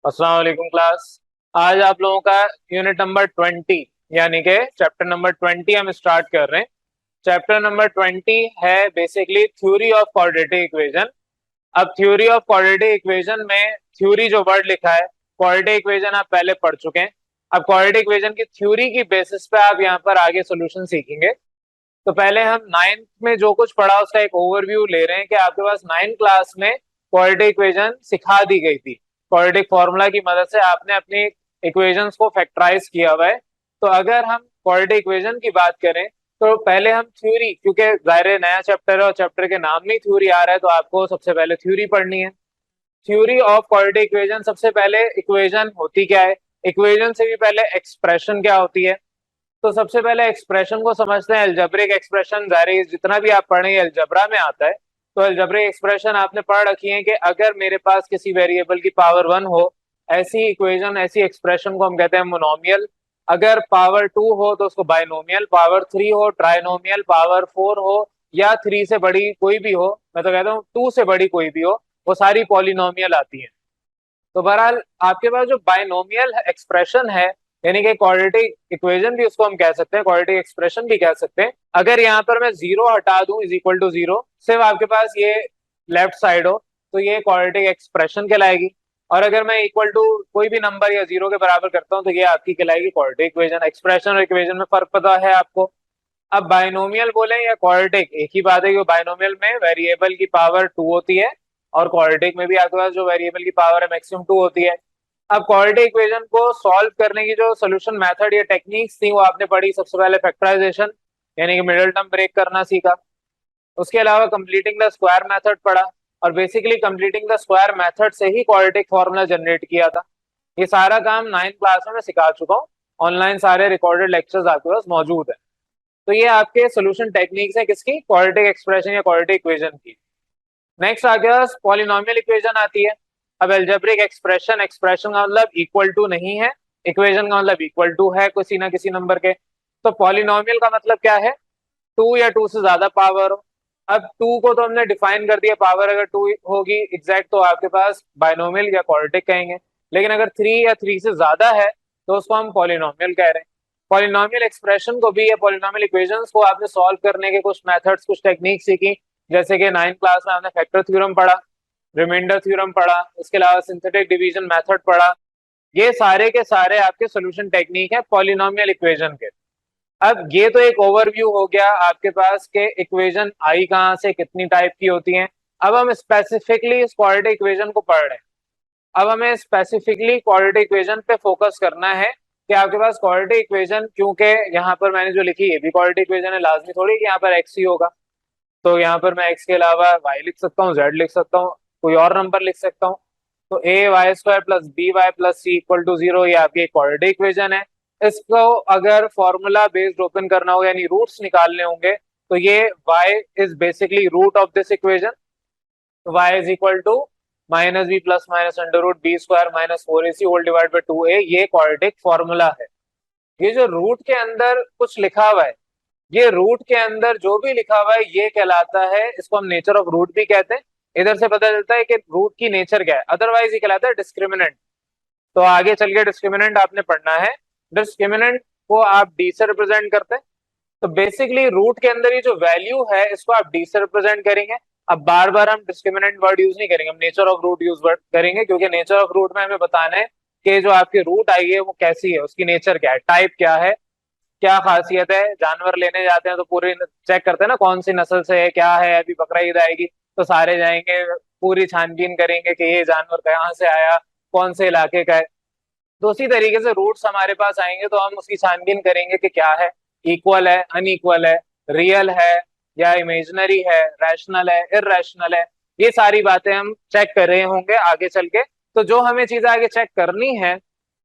अस्सलाम वालेकुम क्लास। आज आप लोगों का यूनिट नंबर 20 यानी कि चैप्टर नंबर 20 हम स्टार्ट कर रहे हैं। चैप्टर नंबर 20 है basically theory of quadratic equation. अब थ्योरी ऑफ क्वाड्रेटिक इक्वेशन में थ्योरी जो वर्ड लिखा है, क्वाड्रेटिक इक्वेशन आप पहले पढ़ चुके हैं। अब क्वाड्रेटिक इक्वेशन की थ्योरी की बेसिस पे आप यहाँ पर आगे सोल्यूशन सीखेंगे। तो पहले हम नाइन्थ में जो कुछ पढ़ा उसका एक ओवरव्यू ले रहे हैं कि आपके पास नाइन्थ क्लास में क्वाड्रेटिक इक्वेशन सिखा दी गई थी। क्वाड्रेटिक फॉर्मूला की मदद से आपने अपनी इक्वेशंस को फैक्टराइज किया हुआ है। तो अगर हम क्वाड्रेटिक इक्वेशन की बात करें तो पहले हम थ्योरी, क्योंकि जाहिर है नया चैप्टर है और चैप्टर के नाम में थ्योरी आ रहा है, तो आपको सबसे पहले थ्योरी पढ़नी है। थ्योरी ऑफ क्वाड्रेटिक इक्वेशन, सबसे पहले इक्वेशन होती क्या है, इक्वेशन से भी पहले एक्सप्रेशन क्या होती है। तो सबसे पहले एक्सप्रेशन को समझते हैं। अलजेब्रिक एक्सप्रेशन जारी जितना भी आप पढ़े अलजेब्रा में आता है। तो अलजेब्रिक एक्सप्रेशन आपने पढ़ रखी है कि अगर मेरे पास किसी वेरिएबल की पावर 1 हो, ऐसी इक्वेशन ऐसी एक्सप्रेशन को हम कहते हैं मोनोमियल। अगर पावर 2 हो तो उसको बाइनोमियल, पावर 3 हो ट्राइनोमियल, पावर 4 हो या 3 से बड़ी कोई भी हो, मैं तो कहता हूँ 2 से बड़ी कोई भी हो, वो सारी पॉलिनोमियल आती है। तो बहरहाल आपके पास जो बाइनोमियल एक्सप्रेशन है, यानी कि क्वाड्रेटिक इक्वेशन भी उसको हम कह सकते हैं, क्वाड्रेटिक एक्सप्रेशन भी कह सकते हैं। अगर यहाँ पर मैं जीरो हटा दूं इज इक्वल टू जीरो, सिर्फ आपके पास ये लेफ्ट साइड हो, तो ये क्वाड्रेटिक एक्सप्रेशन कहलाएगी। और अगर मैं इक्वल टू कोई भी नंबर या जीरो के बराबर करता हूँ तो ये आपकी कहलाएगी क्वाड्रेटिक इक्वेशन। एक्सप्रेशन और इक्वेशन में फर्क पता है आपको। अब बाइनोमियल बोले या क्वाड्रेटिक एक ही बात है कि बाइनोमियल में वेरिएबल की पावर 2 होती है और क्वाड्रेटिक में भी आपके पास जो वेरिएबल की पावर है मैक्सिमम 2 होती है। अब क्वाड्रेटिक इक्वेशन को सॉल्व करने की जो सोल्यूशन मेथड या टेक्निक्स थी वो आपने पढ़ी। सबसे पहले फैक्टराइजेशन यानी कि मिडिल टर्म ब्रेक करना सीखा। उसके अलावा कंप्लीटिंग द स्क्वायर मेथड पढ़ा, और basically completing the square method से ही क्वाड्रेटिक फॉर्मूला जनरेट किया था। ये सारा काम 9th क्लास में मैं सिखा चुका हूँ। ऑनलाइन सारे रिकॉर्डेड लेक्चर्स आपके पास मौजूद है। तो ये आपके सोल्यूशन टेक्निक्स है किसकी, क्वाड्रेटिक एक्सप्रेशन या क्वाड्रेटिक इक्वेशन की। नेक्स्ट आ गया पॉलिनोमियल इक्वेशन आती है। अब एल्जेब्रिक एक्सप्रेशन, एक्सप्रेशन का मतलब इक्वल टू नहीं है, इक्वेशन का मतलब इक्वल टू है किसी ना किसी नंबर के। तो पॉलिनोमियल का मतलब क्या है, 2 या 2 से ज्यादा पावर हो। अब 2 को तो हमने डिफाइन कर दिया, पावर अगर 2 होगी एग्जैक्ट तो आपके पास बाइनोमियल या क्वाड्रेटिक कहेंगे। लेकिन अगर 3 या 3 से ज्यादा है तो उसको हम पॉलिनोमियल कह रहे हैं। पॉलिनोमियल एक्सप्रेशन को भी या पॉलिनोमियल इक्वेशंस को आपने सॉल्व करने के कुछ मेथड्स कुछ टेक्निक सीखी। जैसे कि 9th क्लास में हमने फैक्टर थ्योरम पढ़ा, रिमाइंडर थ्योरम पढ़ा, इसके अलावा सिंथेटिक डिवीजन मेथड पढ़ा। ये सारे के सारे आपके सोल्यूशन टेक्निक है पॉलिनोमियल इक्वेशन के। अब ये तो एक ओवरव्यू हो गया आपके पास के इक्वेशन आई कहाँ से कितनी टाइप की होती हैं। अब हम स्पेसिफिकली इस क्वाड्रेटिक इक्वेशन को पढ़ रहे हैं। अब हमें स्पेसिफिकली क्वाड्रेटिक इक्वेशन पे फोकस करना है कि आपके पास क्वाड्रेटिक इक्वेशन, क्योंकि यहाँ पर मैंने जो लिखी है भी क्वाड्रेटिक इक्वेशन है, लाजमी थोड़ी कि यहाँ पर एक्स ही होगा। तो यहाँ पर मैं एक्स के अलावा वाई लिख सकता हूँ, जेड लिख सकता हूँ, कोई और नंबर लिख सकता हूँ। तो a y square plus b y plus c equal to zero, ये आपकी क्वाड्रेटिक इक्वेशन है। इसको अगर फॉर्मूला बेस्ड ओपन करना हो यानी रूट्स निकालने होंगे तो ये y is basically root of this equation. y is equal to minus B plus minus under root B square minus 4ac whole divide by 2a, ये क्वाड्रेटिक फॉर्मूला है। ये जो रूट के अंदर कुछ लिखा हुआ है, ये रूट के अंदर जो भी लिखा हुआ है ये कहलाता है, इसको हम नेचर ऑफ रूट भी कहते हैं। इधर से पता चलता है कि रूट की नेचर क्या है, अदरवाइज ये कहलाता है डिस्क्रिमिनेंट। तो आगे चल के डिस्क्रिमिनेंट आपने पढ़ना है। डिस्क्रिमिनेंट को आप डी से रिप्रेजेंट करते हैं। तो बेसिकली रूट के अंदर ये जो वैल्यू है इसको आप डी से रिप्रेजेंट करेंगे। अब बार बार हम डिस्क्रिमिनेंट वर्ड यूज नहीं करेंगे, हम नेचर ऑफ रूट यूज करेंगे, क्योंकि नेचर ऑफ रूट में हमें बताना है कि जो आपकी रूट आई है वो कैसी है, उसकी नेचर क्या है, टाइप क्या है, क्या खासियत है। जानवर लेने जाते हैं तो पूरी चेक करते हैं ना कौन सी नस्ल से है क्या है। अभी बकरा ईद आएगी तो सारे जाएंगे, पूरी छानबीन करेंगे कि ये जानवर कहाँ से आया, कौन से इलाके का है। तो उसी तरीके से रूट्स हमारे पास आएंगे तो हम उसकी छानबीन करेंगे कि क्या है, इक्वल है, अनइक्वल है, रियल है या इमेजिनरी है, रैशनल है, इररेशनल है। ये सारी बातें हम चेक कर रहे होंगे आगे चल के। तो जो हमें चीजें आगे चेक करनी है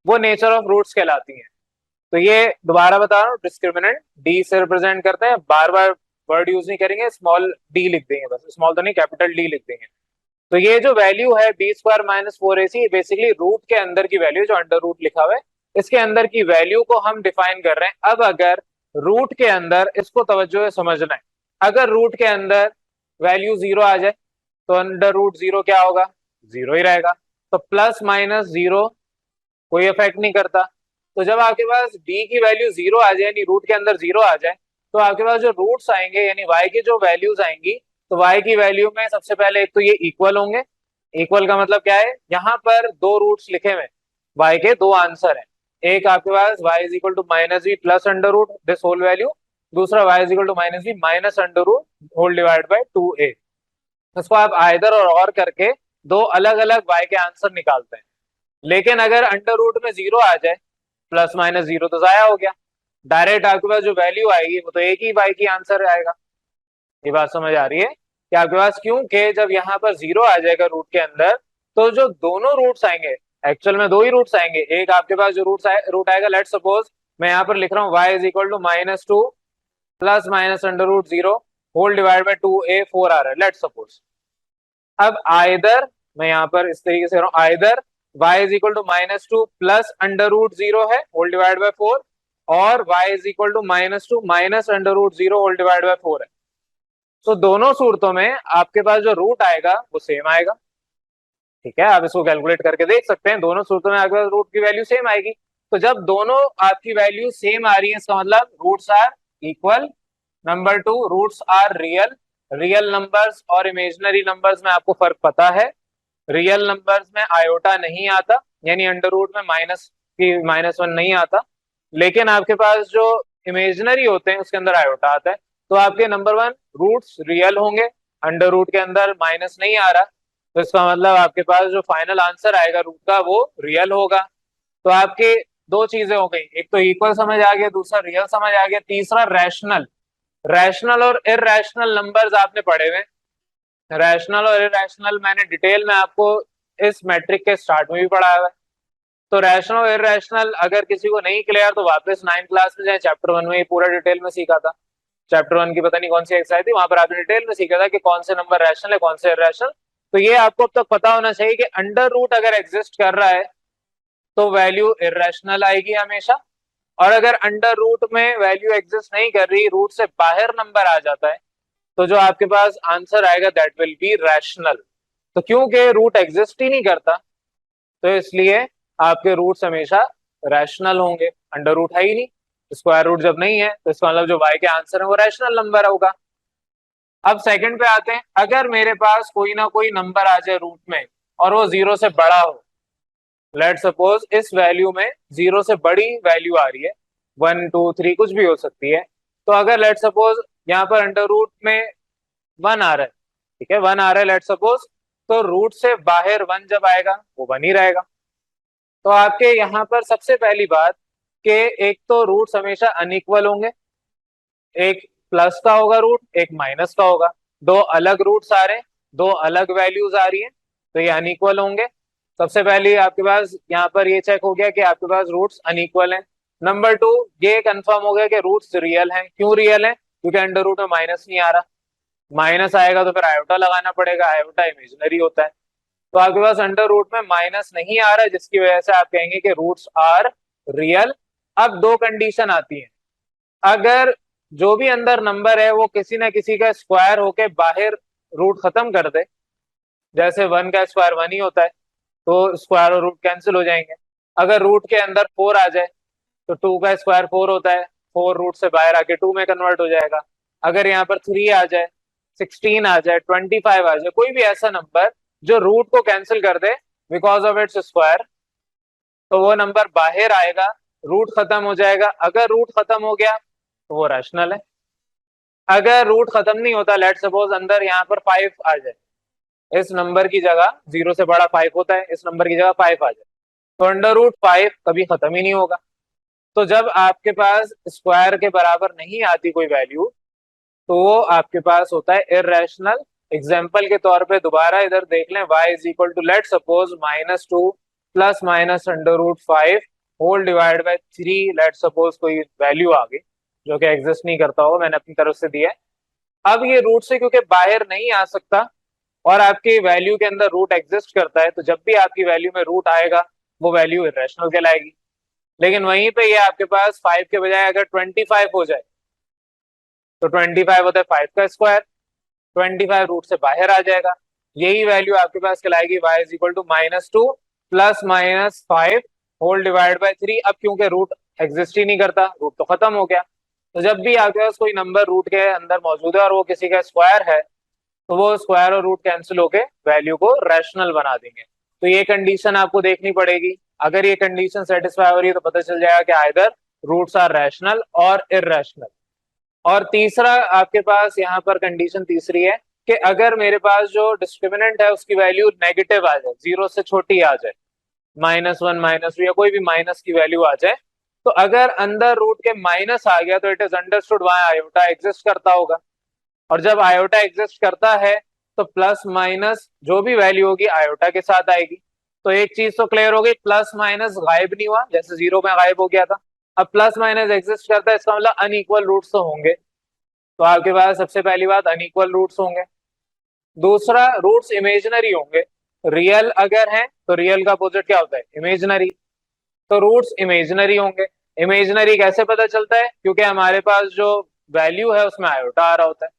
वो नेचर ऑफ रूट्स कहलाती हैं। तो ये दोबारा बता रहा हूँ, डिस्क्रिमिनेंट डी से रिप्रेजेंट करते हैं, बार बार वर्ड यूज नहीं करेंगे, स्मॉल डी लिख देंगे, बस स्मॉल तो नहीं कैपिटल डी लिख देंगे। तो ये जो वैल्यू है B square minus 4ac basically root के अंदर की वैल्यू, जो अंडर रूट लिखा हुआ है इसके अंदर की वैल्यू को हम डिफाइन कर रहे हैं। अब अगर रूट के अंदर, इसको तवज्जो से समझना है, अगर रूट के अंदर वैल्यू जीरो आ जाए तो अंडर रूट जीरो क्या होगा, जीरो ही रहेगा। तो प्लस माइनस जीरो कोई इफेक्ट नहीं करता। तो जब आपके पास d की वैल्यू जीरो आ जाए यानी रूट के अंदर जीरो आ जाए तो आपके पास जो रूट्स आएंगे यानी y की जो वैल्यूज आएंगी तो y की वैल्यू में सबसे पहले एक तो ये इक्वल होंगे। इक्वल का मतलब क्या है, यहाँ पर दो रूट्स लिखे हुए y के दो आंसर हैं। एक आपके पास y is equal to minus B plus under root this whole value, दूसरा y is equal to minus B minus under root whole divide by 2a। इसको आप आइदर और करके दो अलग अलग y के आंसर निकालते हैं। लेकिन अगर अंडर रूट में जीरो आ जाए प्लस माइनस जीरो तो जाया हो गया, डायरेक्ट आपके पास जो वैल्यू आएगी वो तो एक ही y की आंसर आएगा। ये बात समझ आ रही है कि आपके पास क्योंकि जब यहाँ पर जीरो आ जाएगा रूट के अंदर तो जो दोनों रूट्स आएंगे, एक्चुअल में दो ही रूट्स आएंगे। एक आपके पास जो रूट आएगा, लेट सपोज मैं यहाँ पर लिख रहा हूँ y is equal to minus two plus minus under root zero whole divide by 2a 4 आ रहा है लेट सपोज। अब आइदर मैं यहाँ पर इस तरीके से either y is equal to minus two plus under root zero है होल डिवाइड बाय 4 और y is equal to minus two minus under root zero whole divide by 4 है। तो दोनों सूरतों में आपके पास जो रूट आएगा वो सेम आएगा। ठीक है, आप इसको कैलकुलेट करके देख सकते हैं, दोनों सूरतों में आपके पास रूट की वैल्यू सेम आएगी। तो जब दोनों आपकी वैल्यू सेम आ रही है इसका मतलब roots are equal. Number two, roots are real. Real numbers और इमेजिनरी नंबर्स में आपको फर्क पता है। रियल नंबर्स में आयोटा नहीं आता यानी अंडर रूट में माइनस वन नहीं आता, लेकिन आपके पास जो इमेजिनरी होते हैं उसके अंदर आयोटा आता है। तो आपके नंबर वन रूट्स रियल होंगे, अंडर रूट के अंदर माइनस नहीं आ रहा, तो इसका मतलब आपके पास जो फाइनल आंसर आएगा रूट का वो रियल होगा। तो आपके दो चीजें हो गई, एक तो इक्वल समझ आ गया, दूसरा रियल समझ आ गया, तीसरा रैशनल। रैशनल और इरैशनल नंबर्स आपने पढ़े हुए। रैशनल और इरैशनल मैंने डिटेल में आपको इस मैट्रिक के स्टार्ट में भी पढ़ाया है। तो रैशनल और इरैशनल अगर किसी को नहीं क्लियर तो वापस 9th क्लास में जाए, चैप्टर 1 में ये पूरा डिटेल में सीखा था। चैप्टर 1 की पता नहीं कौन सी एक्सरसाइज थी, वहां पर आपने डिटेल में सीखा था कि कौन से नंबर रैशनल है कौन से इरैशनल। तो ये आपको अब तक पता होना चाहिए कि अंडर रूट अगर एग्जिस्ट कर रहा है तो वैल्यू इरैशनल आएगी हमेशा, और अगर अंडर रूट में वैल्यू एग्जिस्ट नहीं कर रही, रूट से बाहर नंबर आ जाता है, तो जो आपके पास आंसर आएगा दैट विल बी रैशनल। तो क्योंकि रूट एग्जिस्ट ही नहीं करता तो इसलिए आपके रूट्स हमेशा रैशनल होंगे, अंडर रूट है ही नहीं। स्क्वायर रूट जब नहीं है तो इसका मतलब जो y के आंसर है वो रैशनल नंबर होगा। अब सेकंड पे आते हैं, अगर मेरे पास कोई ना कोई नंबर आ जाए रूट में और वो जीरो से बड़ा हो, लेट सपोज इस वैल्यू में जीरो से बड़ी वैल्यू आ रही है, 1 2 3 कुछ भी हो सकती है। तो अगर लेट सपोज यहाँ पर अंडर रूट में 1 आ रहा है, ठीक है 1 आ रहा है लेट सपोज, तो रूट से बाहर 1 जब आएगा वो 1 ही रहेगा। तो आपके यहाँ पर सबसे पहली बात कि एक तो रूट्स हमेशा अनइक्वल होंगे, एक प्लस का होगा रूट एक माइनस का होगा, दो अलग रूट्स आ रहे हैं, दो अलग वैल्यूज आ रही हैं, तो ये अनइक्वल होंगे। सबसे पहले आपके पास यहाँ पर ये चेक हो गया कि आपके पास रूट्स अनइक्वल हैं। नंबर टू, ये कंफर्म हो गया कि रूट्स रियल हैं। क्यों रियल हैं? क्योंकि अंडर रूट में माइनस नहीं आ रहा, माइनस आएगा तो फिर आयोटा लगाना पड़ेगा, आयोटा इमेजिनरी होता है। तो आपके पास अंडर रूट में माइनस नहीं आ रहा है जिसकी वजह से आप कहेंगे कि रूट्स आर रियल। अब दो कंडीशन आती है, अगर जो भी अंदर नंबर है वो किसी ना किसी का स्क्वायर होके बाहर रूट खत्म कर दे, जैसे 1 का स्क्वायर 1 ही होता है तो स्क्वायर और रूट कैंसिल हो जाएंगे। अगर रूट के अंदर 4 आ जाए तो 2 का स्क्वायर 4 होता है, 4 रूट से बाहर आके 2 में कन्वर्ट हो जाएगा। अगर यहाँ पर 3 आ जाए, 16 आ जाए, 25 आ जाए, कोई भी ऐसा नंबर जो रूट को कैंसिल कर दे बिकॉज ऑफ इट्स स्क्वायर, तो वो नंबर बाहर आएगा, रूट खत्म हो जाएगा। अगर रूट खत्म हो गया तो वो रैशनल है। अगर रूट खत्म नहीं होता, लेट सपोज अंदर यहाँ पर 5 आ जाए, इस नंबर की जगह 0 से बड़ा 5 होता है, इस नंबर की जगह 5 आ जाए, तो अंडर रूट 5 कभी खत्म ही नहीं होगा। तो जब आपके पास स्क्वायर के बराबर नहीं आती कोई वैल्यू तो वो आपके पास होता है इररेशनल। एग्जाम्पल के तौर पे दोबारा इधर देख लें, y is equal to let suppose -2 plus minus under root 5 whole divide by 3, let suppose कोई वैल्यू आ गई जो कि एग्जिस्ट नहीं करता हो, मैंने अपनी तरफ से दिया है। अब ये रूट से क्योंकि बाहर नहीं आ सकता और आपकी वैल्यू के अंदर रूट एग्जिस्ट करता है, तो जब भी आपकी वैल्यू में रूट आएगा वो वैल्यू इररेशनल कहलाएगी। लेकिन वहीं पे ये आपके पास 5 के बजाय अगर 25 हो जाए तो 25 होता है 5 का स्क्वायर, 25 रूट से बाहर आ जाएगा, यही वैल्यू आपके पास कहलाएगी y is equal to -2 plus -5 whole divide by 3। अब क्योंकि रूट एग्जिस्ट ही नहीं करता, रूट तो खत्म हो गया, तो जब भी आपके पास कोई नंबर रूट के अंदर मौजूद है और वो किसी का स्क्वायर है, तो वो स्क्वायर और रूट कैंसिल होके वैल्यू को रैशनल बना देंगे। तो ये कंडीशन आपको देखनी पड़ेगी। अगर ये कंडीशन सेटिस्फाई हो रही है तो पता चल जाएगा कि आइदर रूट्स आर रैशनल और इररेशनल। और तीसरा आपके पास यहाँ पर कंडीशन तीसरी है कि अगर मेरे पास जो डिस्क्रिमिनेंट है उसकी वैल्यू नेगेटिव आ जाए, 0 से छोटी आ जाए, -1 -2 या कोई भी माइनस की वैल्यू आ जाए, तो अगर अंदर रूट के माइनस आ गया तो इट इज अंडरस्टूड वहां आयोटा एग्जिस्ट करता होगा। और जब आयोटा एग्जिस्ट करता है तो प्लस माइनस जो भी वैल्यू होगी आयोटा के साथ आएगी। तो एक चीज तो क्लियर हो गई, प्लस माइनस गायब नहीं हुआ, जैसे 0 में गायब हो गया था। अब प्लस माइनस एग्जिस्ट करता है, इसका मतलब अनइक्वल रूट्स तो होंगे। तो आपके पास सबसे पहली बात अनइक्वल रूट्स होंगे। दूसरा, रूट्स इमेजिनरी होंगे। रियल अगर है तो रियल का अपोजिट क्या होता है, इमेजिनरी। तो रूट्स इमेजिनरी होंगे। इमेजिनरी कैसे पता चलता है, क्योंकि हमारे पास जो वैल्यू है उसमें आयोटा आ रहा होता है।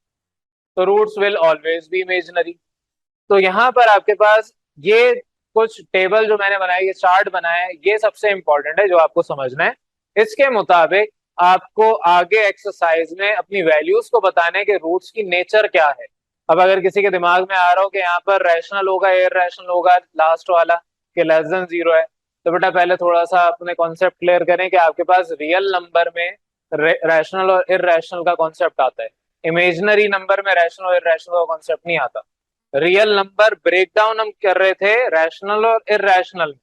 तो roots will always be imaginary. तो यहाँ पर आपके पास ये कुछ टेबल जो मैंने बनाया, ये चार्ट बनाया है, ये सबसे इंपॉर्टेंट है जो आपको समझना है। इसके मुताबिक आपको आगे एक्सरसाइज में अपनी वैल्यूज को बताने हैं कि रूट्स की नेचर क्या है। अब अगर किसी के दिमाग में आ रहा हो कि यहाँ पर रैशनल होगा, इररेशनल होगा, लास्ट वाला कि लेस देन 0 है, तो बेटा पहले थोड़ा सा अपने कॉन्सेप्ट क्लियर करें कि आपके पास रियल नंबर में रैशनल और इररेशनल का कॉन्सेप्ट आता है। इमेजिनरी नंबर में रैशनल और इररेशनल का कॉन्सेप्ट नहीं आता। रियल नंबर ब्रेकडाउन हम कर रहे थे रैशनल और इररेशनल में,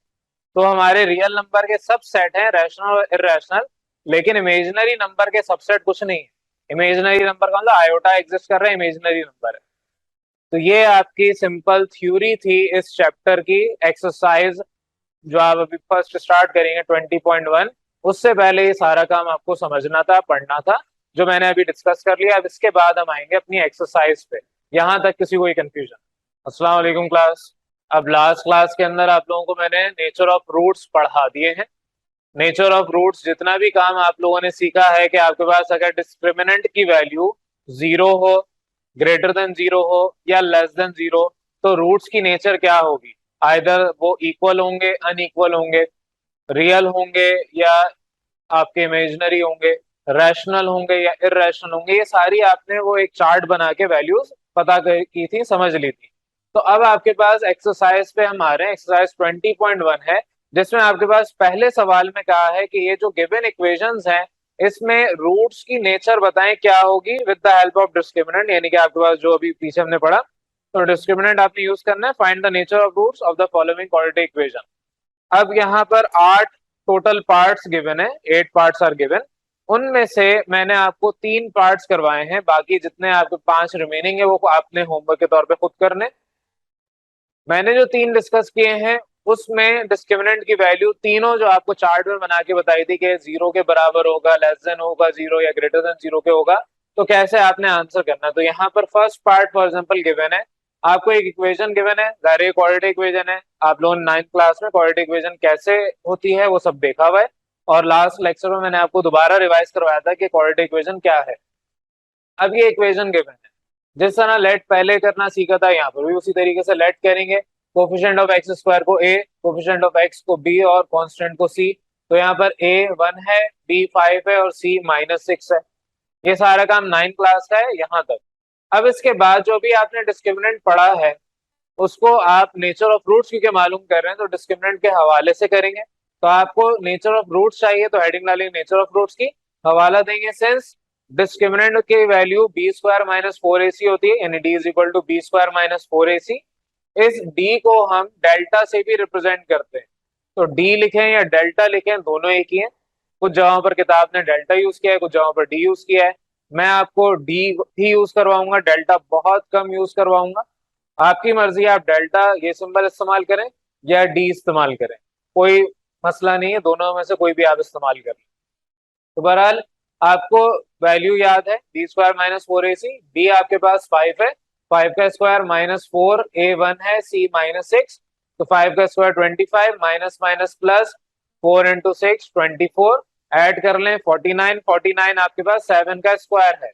तो हमारे रियल नंबर के सब सेट हैं रैशनल और इररेशनल, लेकिन इमेजिनरी नंबर के सबसेट कुछ नहीं है। इमेजिनरी नंबर का मतलब आयोटा एग्जिस्ट कर रहा है, इमेजिनरी नंबर है। तो ये आपकी सिंपल थ्योरी थी इस चैप्टर की। एक्सरसाइज जो आप अभी फर्स्ट स्टार्ट करेंगे 20.1, उससे पहले ये सारा काम आपको समझना था, पढ़ना था, जो मैंने अभी डिस्कस कर लिया। अब इसके बाद हम आएंगे अपनी एक्सरसाइज पे। यहाँ तक किसी को कंफ्यूजन? अस्सलाम वालेकुम क्लास। अब लास्ट क्लास के अंदर आप लोगों को मैंने नेचर ऑफ रूट्स पढ़ा दिए हैं। नेचर ऑफ रूट्स जितना भी काम आप लोगों ने सीखा है कि आपके पास अगर डिस्क्रिमिनेंट की वैल्यू 0 हो, ग्रेटर देन 0 हो या लेस देन 0, तो रूट्स की नेचर क्या होगी। आइदर वो इक्वल होंगे, अनइक्वल होंगे, रियल होंगे या आपके इमेजिनरी होंगे, रैशनल होंगे या इररेशनल होंगे। ये सारी आपने वो एक चार्ट बना के वैल्यूज पता की थी, समझ ली थी। तो अब आपके पास एक्सरसाइज पे हम आ रहे हैं। एक्सरसाइज 20.1 है, जिसमें आपके पास पहले सवाल में कहा है कि ये जो गिवन इक्वेशंस हैं इसमें रूट्स की नेचर बताएं क्या होगी with the help of discriminant. यानी कि आपके पास जो अभी पीछे हमने पढ़ा, तो डिस्क्रिमिनेंट आपने यूज करना है। Find the nature of roots of the following quadratic equation. अब यहाँ पर 8 टोटल पार्ट्स गिवन है, 8 पार्ट्स आर गिवन। उनमें से मैंने आपको 3 पार्ट्स करवाए हैं, बाकी जितने आपके 5 रिमेनिंग है वो आपने होमवर्क के तौर पे खुद करने। मैंने जो 3 डिस्कस किए हैं उसमें डिस्क्रिमिनेंट की वैल्यू तीनों जो आपको चार्ट में बना के बताई थी कि 0 के बराबर होगा, लेस देन होगा 0 या ग्रेटर देन 0 के होगा, तो कैसे आपने आंसर करना। तो यहाँ पर first part for example given है, आपको एक इक्वेशन गिवन है, जाहिर क्वाड्रेटिक इक्वेशन है। आप लोगों ने 9th क्लास में क्वाड्रेटिक इक्वेशन कैसे होती है वो सब देखा हुआ है, और लास्ट लेक्चर में मैंने आपको दोबारा रिवाइज करवाया था कि क्वाड्रेटिक इक्वेशन क्या है। अब ये इक्वेशन गिवन है, जिस तरह लेट पहले करना सीखा था यहाँ पर भी उसी तरीके से लेट करेंगे। कोफिशिएंट ऑफ एक्स स्क्वायर को a, कोफिशिएंट ऑफ x को b और कांस्टेंट को c। तो यहाँ पर a 1 है, b 5 है और c -6 है। ये सारा काम 9th क्लास का है यहाँ तक। अब इसके बाद जो भी आपने डिस्क्रिमिनेंट पढ़ा है उसको आप नेचर ऑफ रूट्स क्योंकि मालूम कर रहे हैं तो डिस्क्रिमिनेंट के हवाले से करेंगे। तो आपको नेचर ऑफ रूट्स चाहिए तो हेडिंग डालेंगे नेचर ऑफ रूट्स की, हवाला देंगे सिंस डिस्क्रिमिनेंट की वैल्यू b स्क्वायर -4ac होती है, यानी d is equal to b square -4ac। इस d को हम डेल्टा से भी रिप्रेजेंट करते हैं, तो d लिखें या डेल्टा लिखें दोनों एक ही है। कुछ जगहों पर किताब ने डेल्टा यूज किया है, कुछ जगहों पर d यूज किया है। मैं आपको d ही यूज करवाऊंगा, डेल्टा बहुत कम यूज करवाऊंगा। आपकी मर्जी है, आप डेल्टा ये सिंबल इस्तेमाल करें या डी इस्तेमाल करें, कोई मसला नहीं है, दोनों में से कोई भी आप इस्तेमाल करें। तो बहरहाल आपको वैल्यू याद है, बी स्क्वायर -4ac, बी आपके पास 5 है, 5 का स्क्वायर -4, a 1 है, c -6, तो 5 का square 25, minus minus plus 4 into 6 24, add कर लें 49, 49 आपके पास 7 का स्क्वायर है,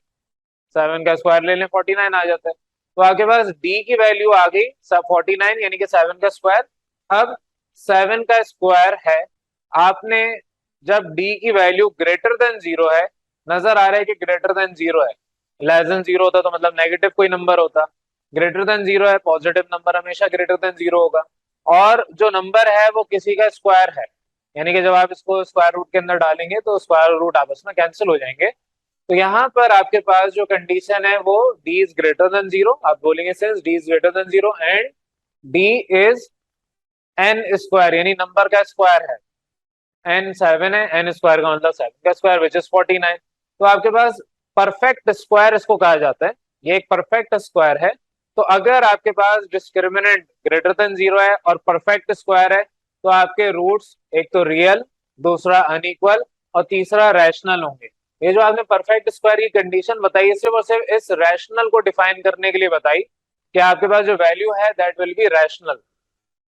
7 का स्क्वायर ले लें 49 आ जाता है। तो आपके पास डी की वैल्यू आ गई 49 यानी कि 7 का स्क्वायर। अब 7 का स्क्वायर है, आपने जब डी की वैल्यू ग्रेटर देन जीरो है, नजर आ रहा है कि ग्रेटर देन जीरो है, लेस देन जीरो होता तो मतलब नेगेटिव कोई नंबर होता, ग्रेटर देन जीरो है, पॉजिटिव नंबर हमेशा ग्रेटर देन जीरो होगा, और जो नंबर है वो किसी का स्क्वायर है, यानी कि जब आप इसको स्क्वायर रूट के अंदर डालेंगे तो स्क्वायर रूट आपस में कैंसिल हो जाएंगे। तो यहाँ पर आपके पास जो कंडीशन है वो d is greater than zero, आप बोलेंगे since d is greater than zero and d is n square, यानी नंबर का स्क्वायर है, n 7 है, n स्क्वायर का मतलब 7 का स्क्वायर विच इज 49। तो आपके पास परफेक्ट स्क्वायर इसको कहा जाता है, ये एक परफेक्ट स्क्वायर है। तो अगर आपके पास डिस्क्रिमिनेंट ग्रेटर देन जीरो है और परफेक्ट स्क्वायर है, तो आपके रूट्स एक तो रियल, दूसरा अनइक्वल और तीसरा रैशनल होंगे। ये जो आपने परफेक्ट स्क्वायर की कंडीशन बताई है सिर्फ और सिर्फ इस रैशनल को डिफाइन करने के लिए बताई कि आपके पास जो वैल्यू है that will be rational,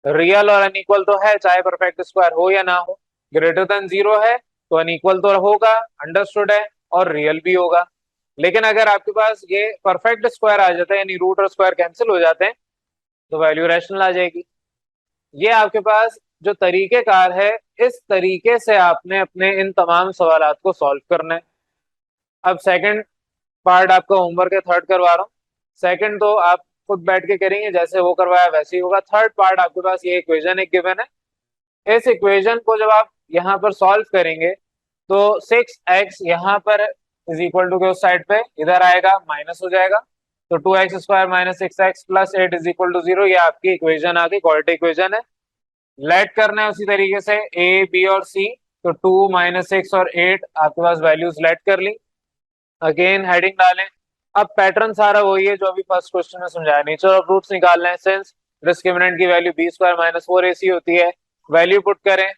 real और अनइक्वल तो है चाहे परफेक्ट स्क्वायर हो या ना हो, ग्रेटर देन जीरो है तो अनइक्वल तो होगा, अंडरस्टूड है, और रियल भी होगा। लेकिन अगर आपके पास ये परफेक्ट स्क्वायर आ जाता है यानी रूट और स्क्वायर कैंसिल हो जाते हैं तो वैल्यू रैशनल आ जाएगी। ये आपके पास जो तरीकेकार है, इस तरीके से आपने अपने इन तमाम सवालात को सॉल्व करना है। अब सेकंड पार्ट आपका होमवर्क है, थर्ड करवा रहा हूँ। सेकंड तो आप खुद बैठ के करेंगे, जैसे वो करवाया वैसे ही होगा। थर्ड पार्ट आपके पास ये इक्वेशन एक गिवन है, इस इक्वेशन को जब आप यहाँ पर सॉल्व करेंगे तो 6x यहाँ पर इज इक्वल टू के उस साइड पे इधर आएगा, माइनस हो जाएगा, तो 2x square minus 6x plus 8 is equal to 0। ये आपकी इक्वेशन आ गई, क्वाड्रेटिक इक्वेशन है। लेट करना है उसी तरीके से a b और c, तो 2 माइनस 6 और 8 आपके पास वैल्यूज लेट कर ली, अगेन हेडिंग डालें। अब पैटर्न सारा वही है जो अभी फर्स्ट क्वेश्चन में समझाया, नेचर ऑफ रूट्स निकालना है, सिंस डिस्क्रिमिनेंट की value B square minus 4ac होती है, वैल्यू पुट करें,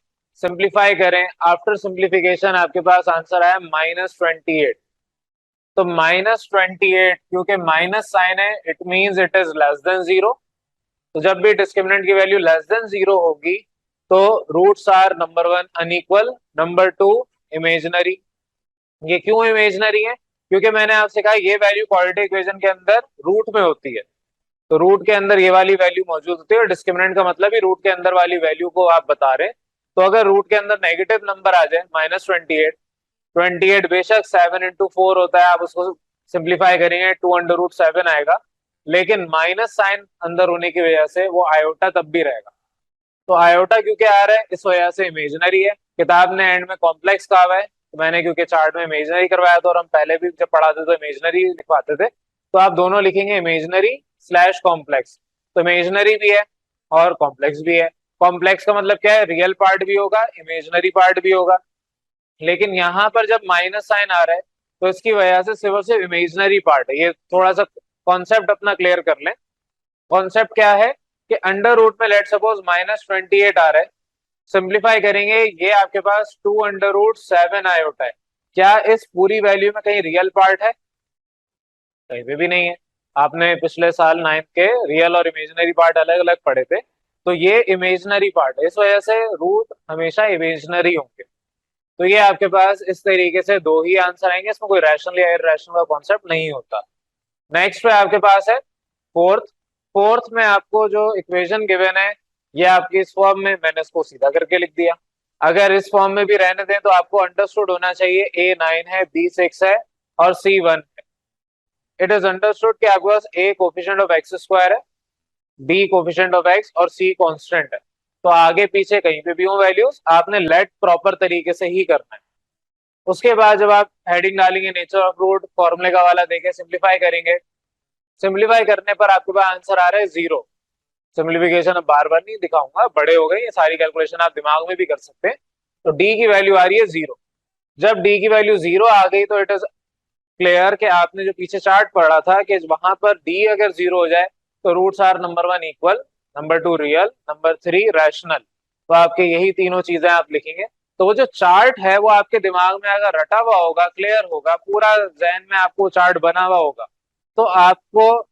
सिंप्लीफाई करें, आफ्टर सिंप्लीफिकेशन आपके पास आंसर आया -28। तो -28 क्योंकि माइनस साइन है it means it is less than zero, तो जब भी डिस्क्रिमिनेंट की वैल्यू लेस देन जीरो होगी तो roots are number 1 unequal, number 2 imaginary. ये क्यों इमेजिनरी है? क्योंकि मैंने आपसे कहा ये वैल्यू क्वाड्रेटिक इक्वेशन के अंदर रूट में होती है, तो रूट के अंदर ये वाली वैल्यू मौजूद होती है, और डिस्क्रिमिनेंट का मतलब ही रूट के अंदर वाली वैल्यू को आप बता रहे हैं। तो अगर रूट के अंदर नेगेटिव नंबर आ जाए -28, 28 बेशक 7 इंटू 4 होता है, आप उसको सिंप्लीफाई करेंगे 2√7 आएगा, लेकिन माइनस साइन अंदर होने की वजह से वो आयोटा तब भी रहेगा। तो आयोटा क्योंकि आ रहा है इस वजह से इमेजिनरी है। किताब ने एंड में कॉम्प्लेक्स कहा हुआ है, तो मैंने क्योंकि चार्ट में इमेजिनरी करवाया था और हम पहले भी जब पढ़ाते तो इमेजिनरी लिखवाते थे, तो आप दोनों लिखेंगे इमेजिनरी स्लैश कॉम्प्लेक्स। तो इमेजिनरी भी है और कॉम्प्लेक्स भी है। कॉम्प्लेक्स का मतलब क्या है, रियल पार्ट भी होगा, इमेजिनरी पार्ट भी होगा। लेकिन यहाँ पर जब माइनस साइन आ रहा है तो इसकी वजह से सिर्फ और सिर्फ इमेजिनरी पार्ट है। ये थोड़ा सा कॉन्सेप्ट अपना क्लियर कर लें। कॉन्सेप्ट क्या है कि अंडर रूट में लेट सपोज -28 आ रहा है, सिंप्लीफाई करेंगे ये आपके पास 2√7 आयोटा है। क्या इस पूरी वैल्यू में कहीं रियल पार्ट है? कहीं पे भी नहीं है। आपने पिछले साल 9th के रियल और इमेजिनरी पार्ट अलग अलग पढ़े थे, तो ये इमेजिनरी पार्ट है, इस वजह से रूट हमेशा इमेजिनरी होंगे। तो ये आपके पास इस तरीके से दो ही आंसर आएंगे, इसमें कोई रैशनल या इरैशनल का कॉन्सेप्ट नहीं होता। नेक्स्ट पे आपके पास है फोर्थ। फोर्थ में आपको जो इक्वेशन गिवन है ये आपकी इस फॉर्म में, मैंने इसको सीधा करके लिख दिया। अगर इस फॉर्म में भी रहने दें तो आपको अंडरस्टूड होना चाहिए a9 है, b6 है और c1 है। इट इज अंडरस्टूड कि आपके पास a coefficient of x square है, b कोफिशिएंट ऑफ x और c कांस्टेंट है। तो आगे पीछे कहीं पे भी हो वैल्यूज, आपने लेट प्रॉपर तरीके से ही करना है। उसके बाद जब आप हेडिंग डालेंगे नेचर ऑफ रूट, फॉर्मूले का वाला देके सिंप्लीफाई करेंगे, सिंप्लीफाई करने पर आपके पास आंसर आ रहा है 0। सिंप्लीफिकेशन अब बार बार नहीं दिखाऊंगा, बड़े हो गए, ये सारी कैलकुलेशन आप दिमाग में भी कर सकते हैं। तो डी की वैल्यू आ रही है 0। जब डी की वैल्यू 0 आ गई तो इट इज क्लियर कि आपने जो पीछे चार्ट पढ़ा था कि वहां पर डी अगर 0 हो जाए तो roots are number 1 equal, number 2 real, number 3 rational. तो आपके यही तीनों चीजें आप लिखेंगे। तो वो जो चार्ट है वो आपके दिमाग में अगर रटा हुआ होगा, क्लियर होगा, पूरा जहन में आपको चार्ट बना हुआ होगा, तो आपको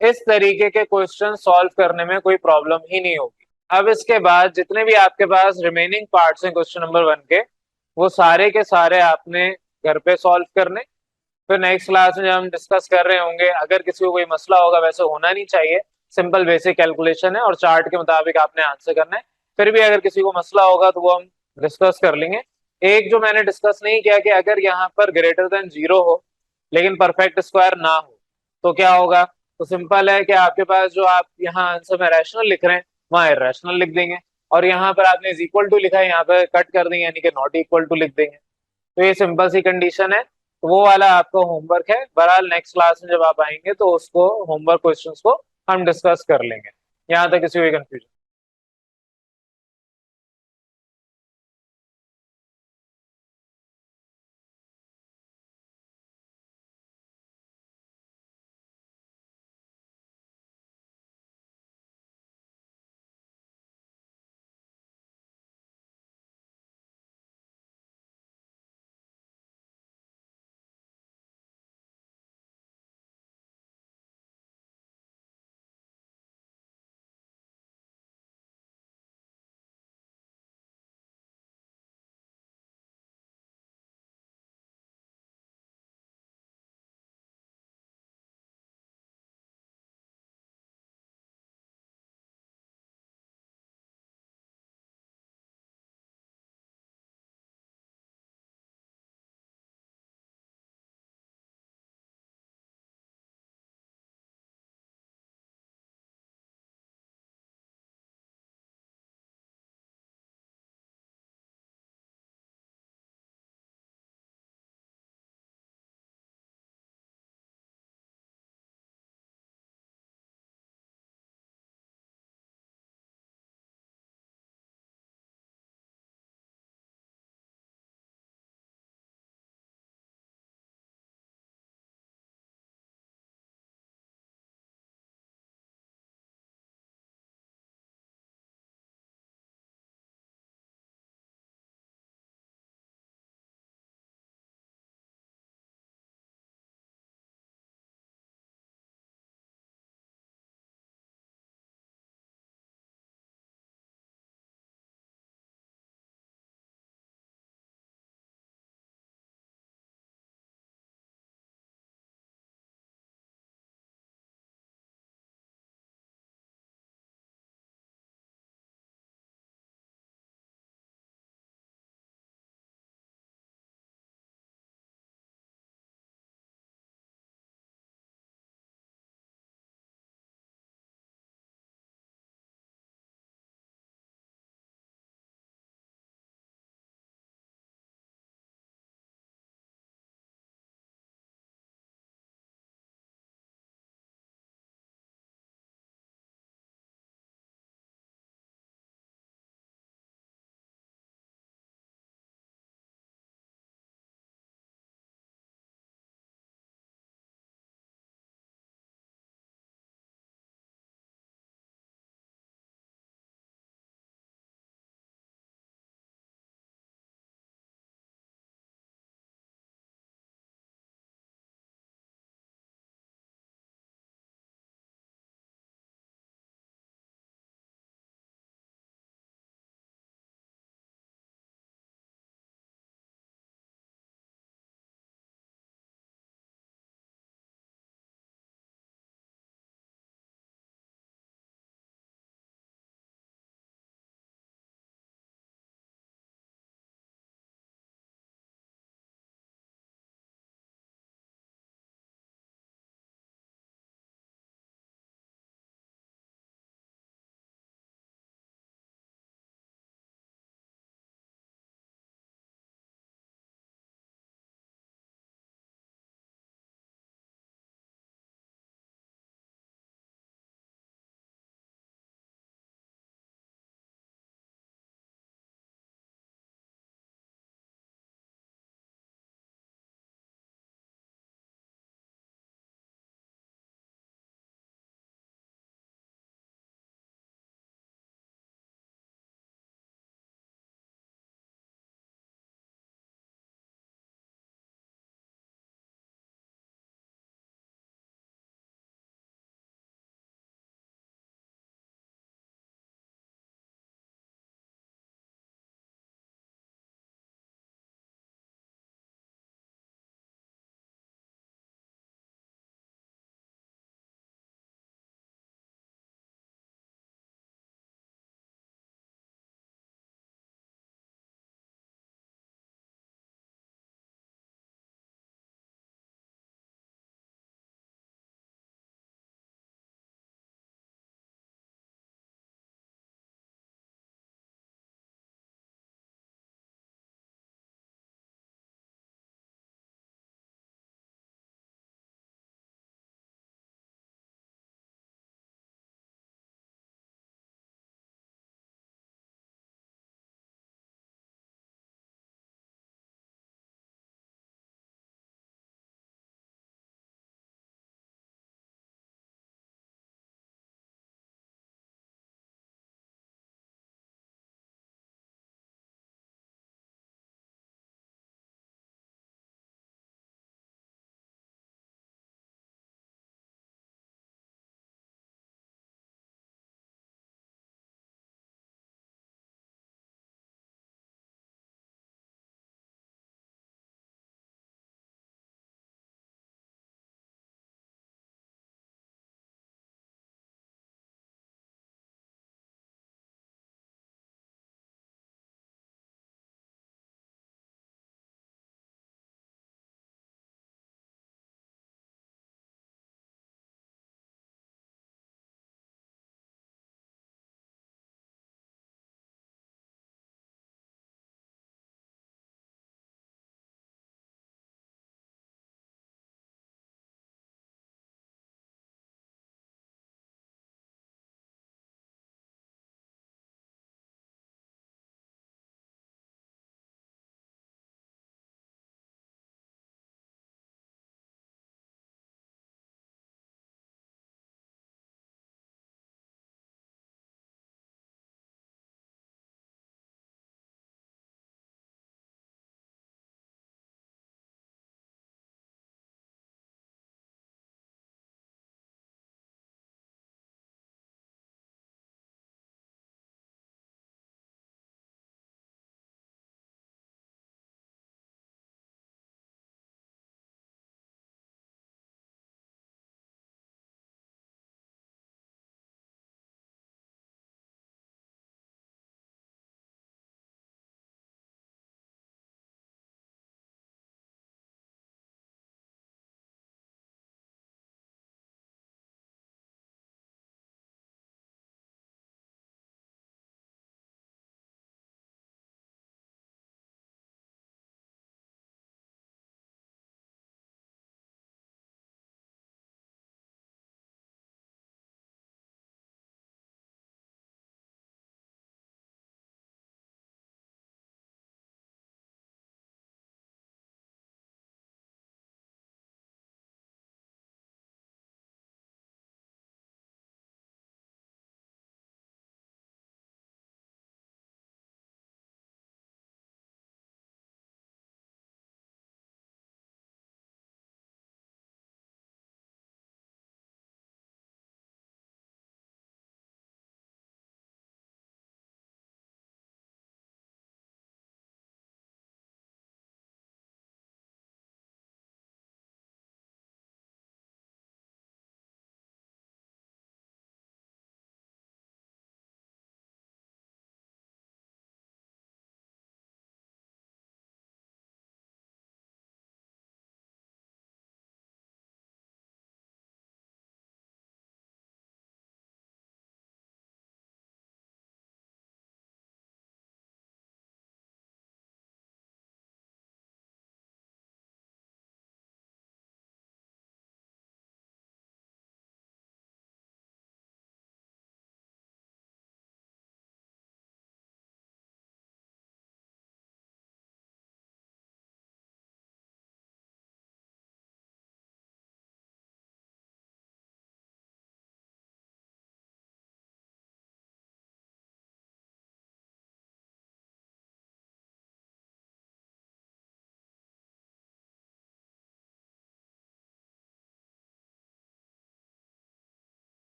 इस तरीके के क्वेश्चन सॉल्व करने में कोई प्रॉब्लम ही नहीं होगी। अब इसके बाद जितने भी आपके पास रिमेनिंग पार्ट्स हैं क्वेश्चन नंबर 1 के, वो सारे के सारे आपने घर पे सॉल्व करने। फिर नेक्स्ट क्लास में जब हम डिस्कस कर रहे होंगे, अगर किसी को कोई मसला होगा, वैसे होना नहीं चाहिए, सिंपल बेसिक कैलकुलेशन है और चार्ट के मुताबिक आपने आंसर करना है। फिर भी अगर किसी को मसला होगा तो वो हम डिस्कस कर लेंगे। एक जो मैंने डिस्कस नहीं किया कि अगर यहाँ पर ग्रेटर देन 0 हो लेकिन परफेक्ट स्क्वायर ना हो तो क्या होगा। तो सिंपल है कि आपके पास जो आप यहाँ आंसर में रैशनल लिख रहे हैं वहां इरेशनल लिख देंगे, और यहाँ पर आपने इज इक्वल टू लिखा है यहाँ पर कट कर देंगे यानी कि नॉट इक्वल टू लिख देंगे। तो ये सिंपल सी कंडीशन है, तो वो वाला आपका होमवर्क है। बहरहाल नेक्स्ट क्लास में जब आप आएंगे तो उसको होमवर्क क्वेश्चंस को हम डिस्कस कर लेंगे। यहाँ तक किसी को कंफ्यूजन?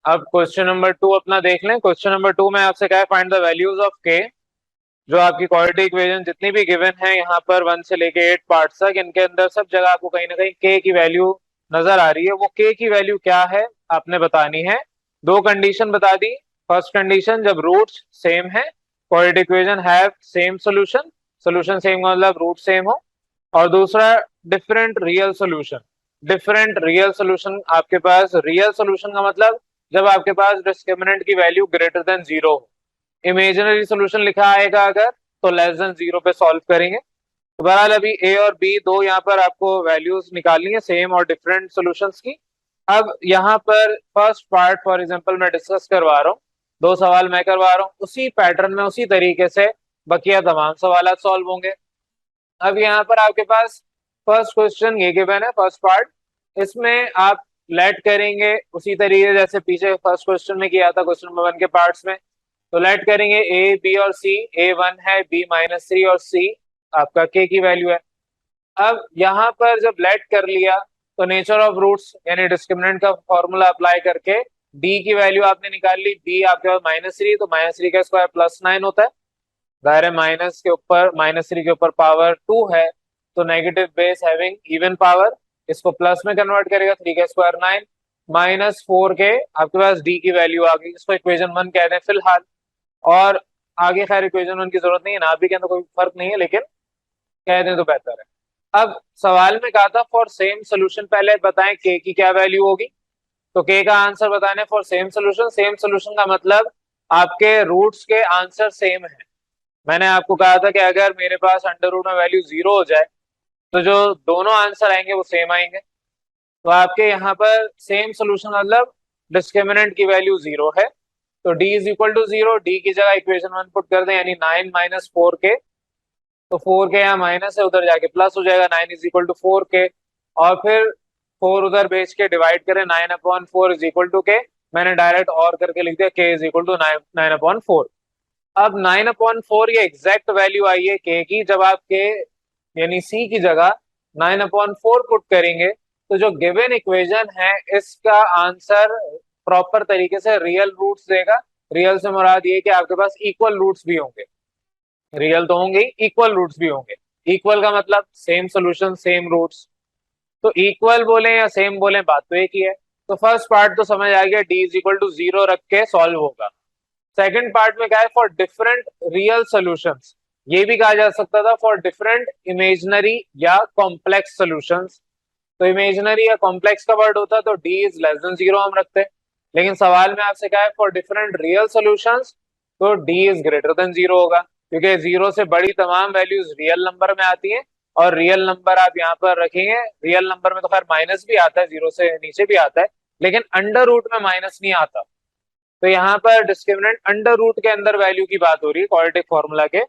अब क्वेश्चन नंबर 2 अपना देख लें। क्वेश्चन नंबर 2 में आपसे क्या है, फाइंड द वैल्यूज ऑफ के। जो आपकी क्वाड्रेटिक इक्वेशन जितनी भी गिवन है यहाँ पर 1 से लेके 8 पार्ट्स तक, इनके अंदर सब जगह आपको कहीं ना कहीं के की वैल्यू नजर आ रही है। वो के की वैल्यू क्या है आपने बतानी है। दो कंडीशन बता दी। फर्स्ट कंडीशन, जब रूट्स सेम है, quadratic equation have same solution, solution same का मतलब रूट सेम हो। और दूसरा, different real solution. Different real solution, आपके पास रियल सोल्यूशन का मतलब जब आपके पास डिस्क्रिमिनेंट की वैल्यू ग्रेटर देन 0 हो। इमेजिनरी सोल्यूशन लिखा आएगा अगर, तो लेस देन 0 पे सॉल्व करेंगे। तो बहरहाल अभी ए और बी दो यहाँ पर आपको वैल्यूज निकालनी है, सेम और डिफरेंट सॉल्यूशंस की। अब यहाँ पर फर्स्ट पार्ट फॉर एग्जांपल मैं डिस्कस करवा रहा हूँ, दो सवाल मैं करवा रहा हूँ, उसी पैटर्न में उसी तरीके से बकिया तमाम सवाल सॉल्व होंगे। अब यहाँ पर आपके पास फर्स्ट क्वेश्चन ये गिवन है, फर्स्ट पार्ट, इसमें आप लेट करेंगे उसी तरीके जैसे पीछे फर्स्ट क्वेश्चन में किया था क्वेश्चन नंबर 1 के पार्ट्स में। तो लेट करेंगे ए बी और सी, ए 1 है, बी -3 और सी आपका के की वैल्यू है। अब यहाँ पर जब लेट कर लिया तो नेचर ऑफ रूट्स यानी डिस्क्रिमिनेंट का फॉर्मूला अप्लाई करके डी की वैल्यू आपने निकाल ली। बी आपके पास -3, तो -3 का स्क्वायर +9 होता है। दायरे माइनस के ऊपर -3 के ऊपर पावर 2 है, तो negative base having even power, इसको प्लस में कन्वर्ट करेगा, 3 का स्क्वायर 9, -4 के आपके पास डी की वैल्यू आ गई। इसको इक्वेशन 1 कहते हैं फिलहाल। और आगे खैर इक्वेशन 1 की जरूरत नहीं है, ना भी कहने तो कोई फर्क नहीं है, लेकिन कह दें तो बेहतर है। अब सवाल में कहा था फॉर सेम सोल्यूशन, पहले बताएं के की क्या वैल्यू होगी। तो के का आंसर बताने for same solution. Same solution का मतलब आपके रूट्स के आंसर सेम है। मैंने आपको कहा था कि अगर मेरे पास अंडर रूट में वैल्यू 0 हो जाए तो जो दोनों आंसर आएंगे वो सेम आएंगे। तो आपके यहाँ पर सेम सोल्यूशन मतलब डिस्क्रिमिनेंट की वैल्यू 0 है, तो d is equal to 0। D की जगह इक्वेशन 1 पुट कर दें, यानी 9 -4 के, तो 4 के यहाँ माइनस है, उधर जाके प्लस हो जाएगा, 9 इज इक्वल टू 4 के। और फिर 4 उधर बेच के डिवाइड करें, 9/4 इज इक्वल टू के। मैंने डायरेक्ट और करके लिख दिया, के इज इक्वल टू 9/4। अब 9/4 ये एग्जैक्ट वैल्यू आई है के की। जब आप के यानी सी की जगह 9/4 पुट करेंगे तो जो गिवन इक्वेशन है इसका आंसर प्रॉपर तरीके से रियल रूट्स देगा। रियल से मुराद ये कि आपके पास इक्वल रूट्स भी होंगे, रियल तो होंगे ही, इक्वल रूट्स भी होंगे। इक्वल का मतलब सेम सोल्यूशन सेम रूट्स। तो इक्वल बोले या सेम बोले, बात तो एक ही है। तो फर्स्ट पार्ट तो समझ आ गया, डी इज इक्वल टू 0 रख के सॉल्व होगा। सेकंड पार्ट में क्या है, फॉर डिफरेंट रियल सॉल्यूशंस। ये भी कहा जा सकता था फॉर डिफरेंट इमेजिनरी या कॉम्प्लेक्स सॉल्यूशंस। तो इमेजिनरी या कॉम्प्लेक्स का वर्ड होता तो डी इज लेस देन 0 हम रखते हैं। लेकिन सवाल में आपसे क्या है, फॉर डिफरेंट रियल सॉल्यूशंस, तो डी इज ग्रेटर देन 0 होगा, क्योंकि 0 से बड़ी तमाम वैल्यूज रियल नंबर में आती हैं। और रियल नंबर आप यहाँ पर रखेंगे, रियल नंबर में तो खैर माइनस भी आता है, 0 से नीचे भी आता है, लेकिन अंडर रूट में माइनस नहीं आता। तो यहाँ पर डिस्क्रिमिनेंट अंडर रूट के अंदर वैल्यू की बात हो रही है क्वाड्रेटिक फॉर्मूला के।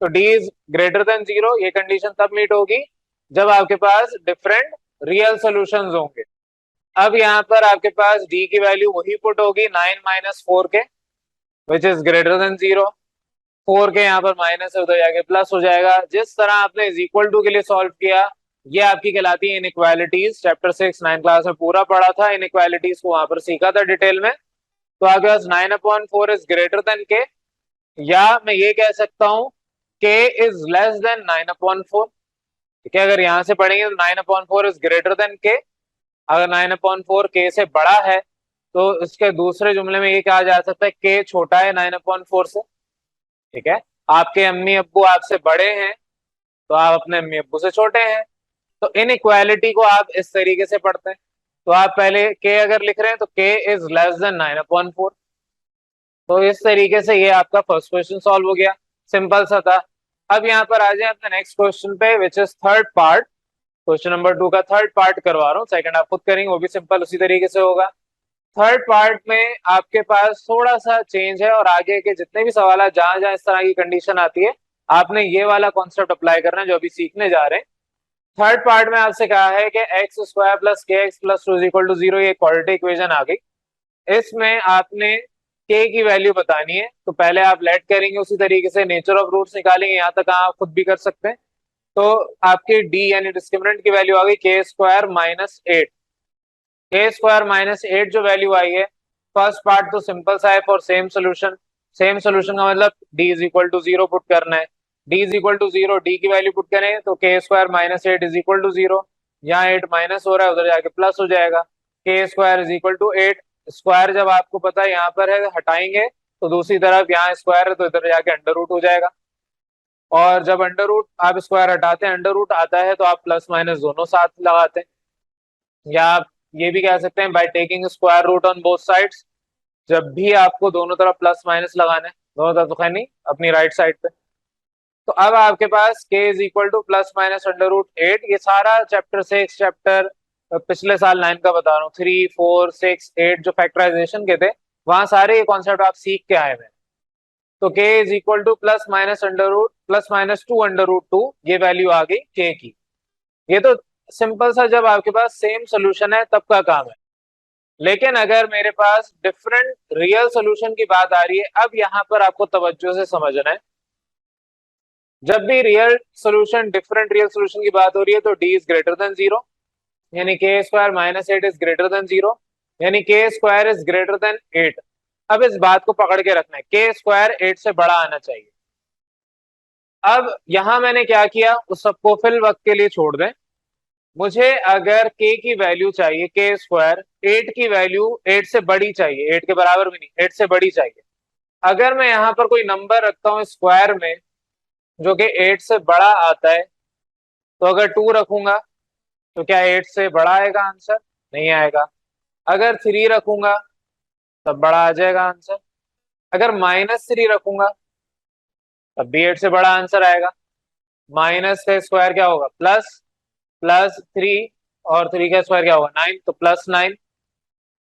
तो डी इज ग्रेटर देन 0, ये कंडीशन तब मीट होगी जब आपके पास डिफरेंट रियल सॉल्यूशंस होंगे। अब यहाँ पर आपके पास डी की वैल्यू वही पुट होगी, 9 -4 के, विच इज ग्रेटर देन 0। 4 के यहाँ पर माइनस है, उधर जाके प्लस हो जाएगा। जिस तरह आपने इज इक्वल टू के लिए सॉल्व किया, ये आपकी कहलाती है इनइक्वालिटीज। चैप्टर 6 9 क्लास में पूरा पढ़ा था, इनइक्वालिटीज को वहां पर सीखा था डिटेल में। तो आपके पास 9/4 इज ग्रेटर देन के, या मैं ये कह सकता हूं के इज लेस देन 9/4। ठीक है, अगर यहां से पढ़ेंगे तो 9/4 इज ग्रेटर देन के। अगर 9/4 के से बड़ा है तो इसके दूसरे जुमले में ये कहा जा सकता है के छोटा है 9/4 से। ठीक है, आपके अम्मी अब्बू आपसे बड़े हैं तो आप अपने अम्मी अब्बू से छोटे हैं। तो इन इक्वालिटी को आप इस तरीके से पढ़ते हैं। तो आप पहले के अगर लिख रहे हैं तो के इज लेस देन 9/4। तो इस तरीके से ये आपका फर्स्ट क्वेश्चन सॉल्व हो गया, सिंपल सा था। अब यहाँ पर आ जाए अपने नेक्स्ट क्वेश्चन पे, which is third part. Question number 2 का थर्ड पार्ट करवा रहा हूँ, सेकंड आप खुद करेंगे, वो भी सिंपल उसी तरीके से होगा। थर्ड पार्ट में आपके पास थोड़ा सा चेंज है, और आगे के जितने भी सवाल है जहां जहां इस तरह की कंडीशन आती है आपने ये वाला कॉन्सेप्ट अप्लाई करना है जो अभी सीखने जा रहे हैं। थर्ड पार्ट में आपसे कहा है कि X square plus K X plus 2 is equal to 0, ये क्वाड्रेटिक इक्वेशन आ गई। इसमें आपने के की वैल्यू बतानी है, तो पहले आप लेट करेंगे उसी तरीके से, नेचर ऑफ रूट्स निकालेंगे, यहाँ तक आप खुद भी कर सकते हैं। तो आपकी डी यानी डिस्क्रिमिनेंट की वैल्यू आ गई के स्क्वायर -8। के स्क्वायर -8 जो वैल्यू आई है, फर्स्ट पार्ट तो सिंपल सा है for same solution. Same solution का मतलब d is equal to 0 put करना है। d is equal to 0, d की वैल्यू पुट करें तो k square minus 8 is equal to 0। यहाँ 8 माइनस हो रहा है, उधर जाके प्लस हो जाएगा। k square is equal to 8। Square जब आपको पता है यहाँ पर है, हटाएंगे तो दूसरी तरफ यहाँ स्क्वायर है तो इधर जाके अंडर रूट हो जाएगा। और जब अंडर रूट आप स्क्वायर हटाते हैं, अंडर रूट आता है तो आप प्लस माइनस दोनों साथ लगाते हैं। या आप ये भी कह सकते हैं by taking square root on both sides. जब भी आपको दोनों तरफ प्लस माइनस लगाना है, दोनों तरफ तो खैर नहीं, अपनी राइट साइड पे, तो अब आपके पास k is equal to plus minus under root 8। ये सारा चैप्टर 6 चैप्टर पिछले साल 9 का बता रहा हूँ, 3 4 6 8 जो फैक्टराइजेशन के थे वहां सारे ये कॉन्सेप्ट आप सीख के आए हैं। तो k is equal to plus minus under root plus minus 2 under root 2, ये वैल्यू आ गई k की। ये तो सिंपल सा जब आपके पास सेम सोल्यूशन है तब का काम है। लेकिन अगर मेरे पास डिफरेंट रियल सोल्यूशन की बात आ रही है, अब यहाँ पर आपको तवज्जो से समझना है। जब भी real solution different real solution की बात हो रही है तो d इज ग्रेटर देन 0, यानी k square minus 8 is greater then 0, यानी k square is greater then 8। अब इस बात को पकड़ के रखना है, k स्क्वायर 8 से बड़ा आना चाहिए। अब यहां मैंने क्या किया, उस सबको फिल वक्त के लिए छोड़ दें। मुझे अगर k की वैल्यू चाहिए, k स्क्वायर 8 की वैल्यू 8 से बड़ी चाहिए, 8 के बराबर भी नहीं, 8 से बड़ी चाहिए। अगर मैं यहाँ पर कोई नंबर रखता हूँ स्क्वायर में जो कि 8 से बड़ा आता है, तो अगर 2 रखूंगा तो क्या 8 से बड़ा आएगा आंसर? नहीं आएगा। अगर 3 रखूंगा तब बड़ा आ जाएगा आंसर। अगर -3 रखूंगा तब भी 8 से बड़ा आंसर आएगा। माइनस का स्क्वायर क्या होगा? प्लस, प्लस 3, और 3 का स्क्वायर क्या होगा? 9, तो प्लस 9।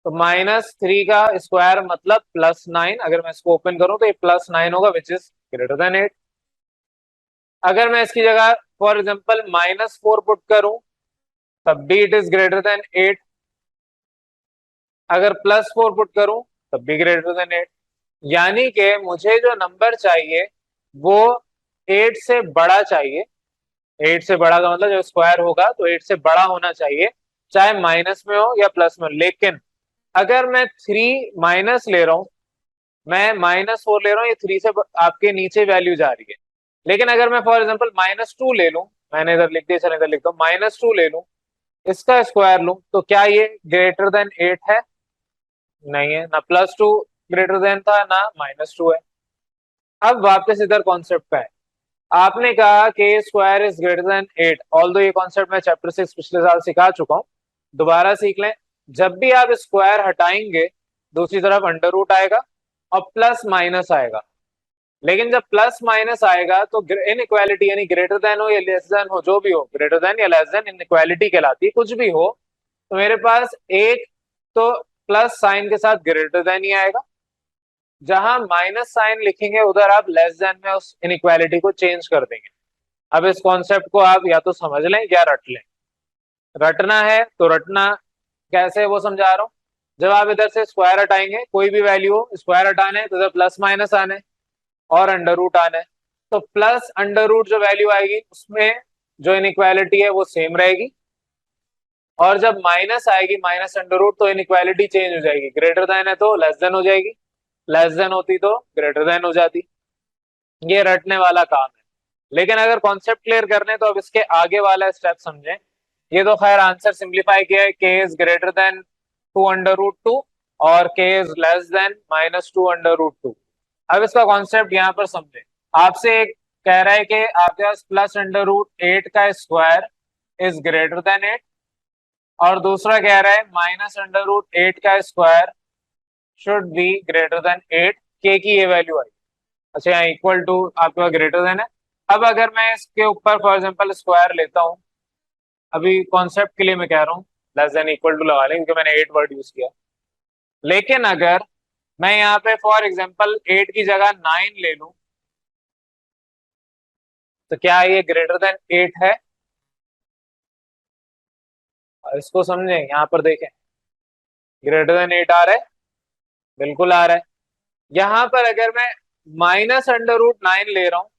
तो -3 का स्क्वायर मतलब +9। अगर मैं इसको ओपन करूं तो ये +9 होगा, विच इज ग्रेटर देन 8। अगर मैं इसकी जगह फॉर एग्जांपल -4 पुट करूं तब भी इट इज ग्रेटर देन 8। अगर +4 पुट करूं तब भी ग्रेटर देन 8। यानी कि मुझे जो नंबर चाहिए वो 8 से बड़ा चाहिए। 8 से बड़ा का मतलब जब स्क्वायर होगा तो 8 से बड़ा होना चाहिए, चाहे माइनस में हो या प्लस में हो। लेकिन अगर मैं 3 माइनस ले रहा हूं, मैं -4 ले रहा हूँ, ये 3 से आपके नीचे वैल्यू जा रही है। लेकिन अगर मैं फॉर एग्जांपल -2 ले लूं, मैंने इधर लिख दिया, चलो इधर लिखता हूँ, -2 ले लूं, इसका स्क्वायर लूं, तो क्या ये ग्रेटर देन 8 है? नहीं है। ना +2 ग्रेटर देन था, ना -2 है। अब वापस इधर कॉन्सेप्ट पे है। आपने कहा k square is greater then 8, although ये कॉन्सेप्ट मैं चैप्टर 6 पिछले साल सिखा चुका हूं, दोबारा सीख लें। जब भी आप स्क्वायर हटाएंगे दूसरी तरफ अंडर रूट आएगा और प्लस माइनस आएगा। लेकिन जब प्लस माइनस आएगा तो इनइक्वालिटी, यानी ग्रेटर देन हो या लेस देन हो, जो भी हो, ग्रेटर देन या लेस देन इनइक्वालिटी कहलाती है। कुछ भी हो तो मेरे पास एक तो प्लस साइन के साथ ग्रेटर देन ही आएगा, जहां माइनस साइन लिखेंगे उधर आप लेस देन में उस इनइक्वालिटी को चेंज कर देंगे। अब इस कॉन्सेप्ट को आप या तो समझ लें या रट लें। रटना है तो रटना कैसे है वो समझा रहा हूं। जब आप इधर से स्क्वायर हटाएंगे, कोई भी वैल्यू हो, स्क्वायर हटाने है तो इधर प्लस माइनस आने और अंडर रूट आना है, तो प्लस अंडर रूट जो वैल्यू आएगी उसमें जो इनइक्वालिटी है वो सेम रहेगी। और जब माइनस आएगी, माइनस अंडर रूट, तो इनइक्वालिटी चेंज हो जाएगी, ग्रेटर देन है तो लेस देन हो जाएगी, लेस देन होती तो ग्रेटर देन हो जाती। ये रटने वाला काम है। लेकिन अगर कॉन्सेप्ट क्लियर करने तो अब इसके आगे वाला स्टेप समझें। ये तो खैर आंसर सिंप्लीफाई किया है, k is greater than 2 under root 2 और k is less than -2 under root 2। अब इसका कॉन्सेप्ट यहाँ पर समझे। आपसे एक कह रहा है कि आपके पास प्लस अंडर रूट 8 का स्क्वायर इज ग्रेटर देन 8, और दूसरा कह रहा है माइनस अंडर रूट 8 का square should be greater than 8। k की ये वैल्यू आई। अच्छा, यहाँ इक्वल टू आपके पास ग्रेटर देन है। अब अगर मैं इसके ऊपर फॉर एग्जांपल स्क्वायर लेता हूँ, अभी कॉन्सेप्ट के लिए मैं कह रहा हूँ लेस देन इक्वल टू लगा लें क्योंकि मैंने 8 वर्ड यूज किया। लेकिन अगर मैं यहाँ पे फॉर एग्जांपल 8 की जगह 9 ले लूं, तो क्या ये ग्रेटर देन 8 है? इसको समझें, यहाँ पर देखें, ग्रेटर देन 8 आ रहा है, बिल्कुल आ रहा है। यहाँ पर अगर मैं माइनस अंडर रूट 9 ले रहा हूं,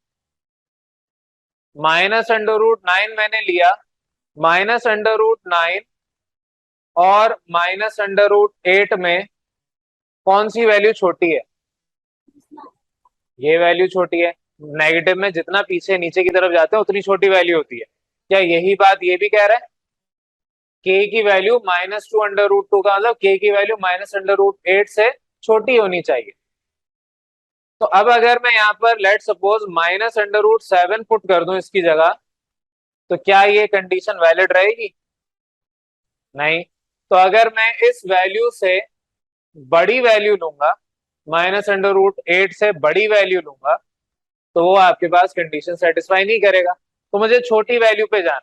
माइनस अंडर रूट 9 मैंने लिया, माइनस अंडर रूट 9 और माइनस अंडर रूट 8 में कौन सी वैल्यू छोटी है? ये वैल्यू छोटी है। नेगेटिव में जितना पीछे नीचे की तरफ जाते हैं उतनी छोटी वैल्यू होती है। क्या यही बात ये भी कह रहा है? के की वैल्यू -2 √2 का मतलब के की वैल्यू -√8 से छोटी होनी चाहिए। तो अब अगर मैं यहाँ पर लेट सपोज -√7 पुट कर दूं इसकी जगह, तो क्या ये कंडीशन वैलिड रहेगी? नहीं। तो अगर मैं इस वैल्यू से बड़ी वैल्यू लूंगा, -√8 से बड़ी वैल्यू लूंगा, तो वो आपके पास कंडीशन सेटिस्फाई नहीं करेगा। तो मुझे छोटी वैल्यू पे जाना।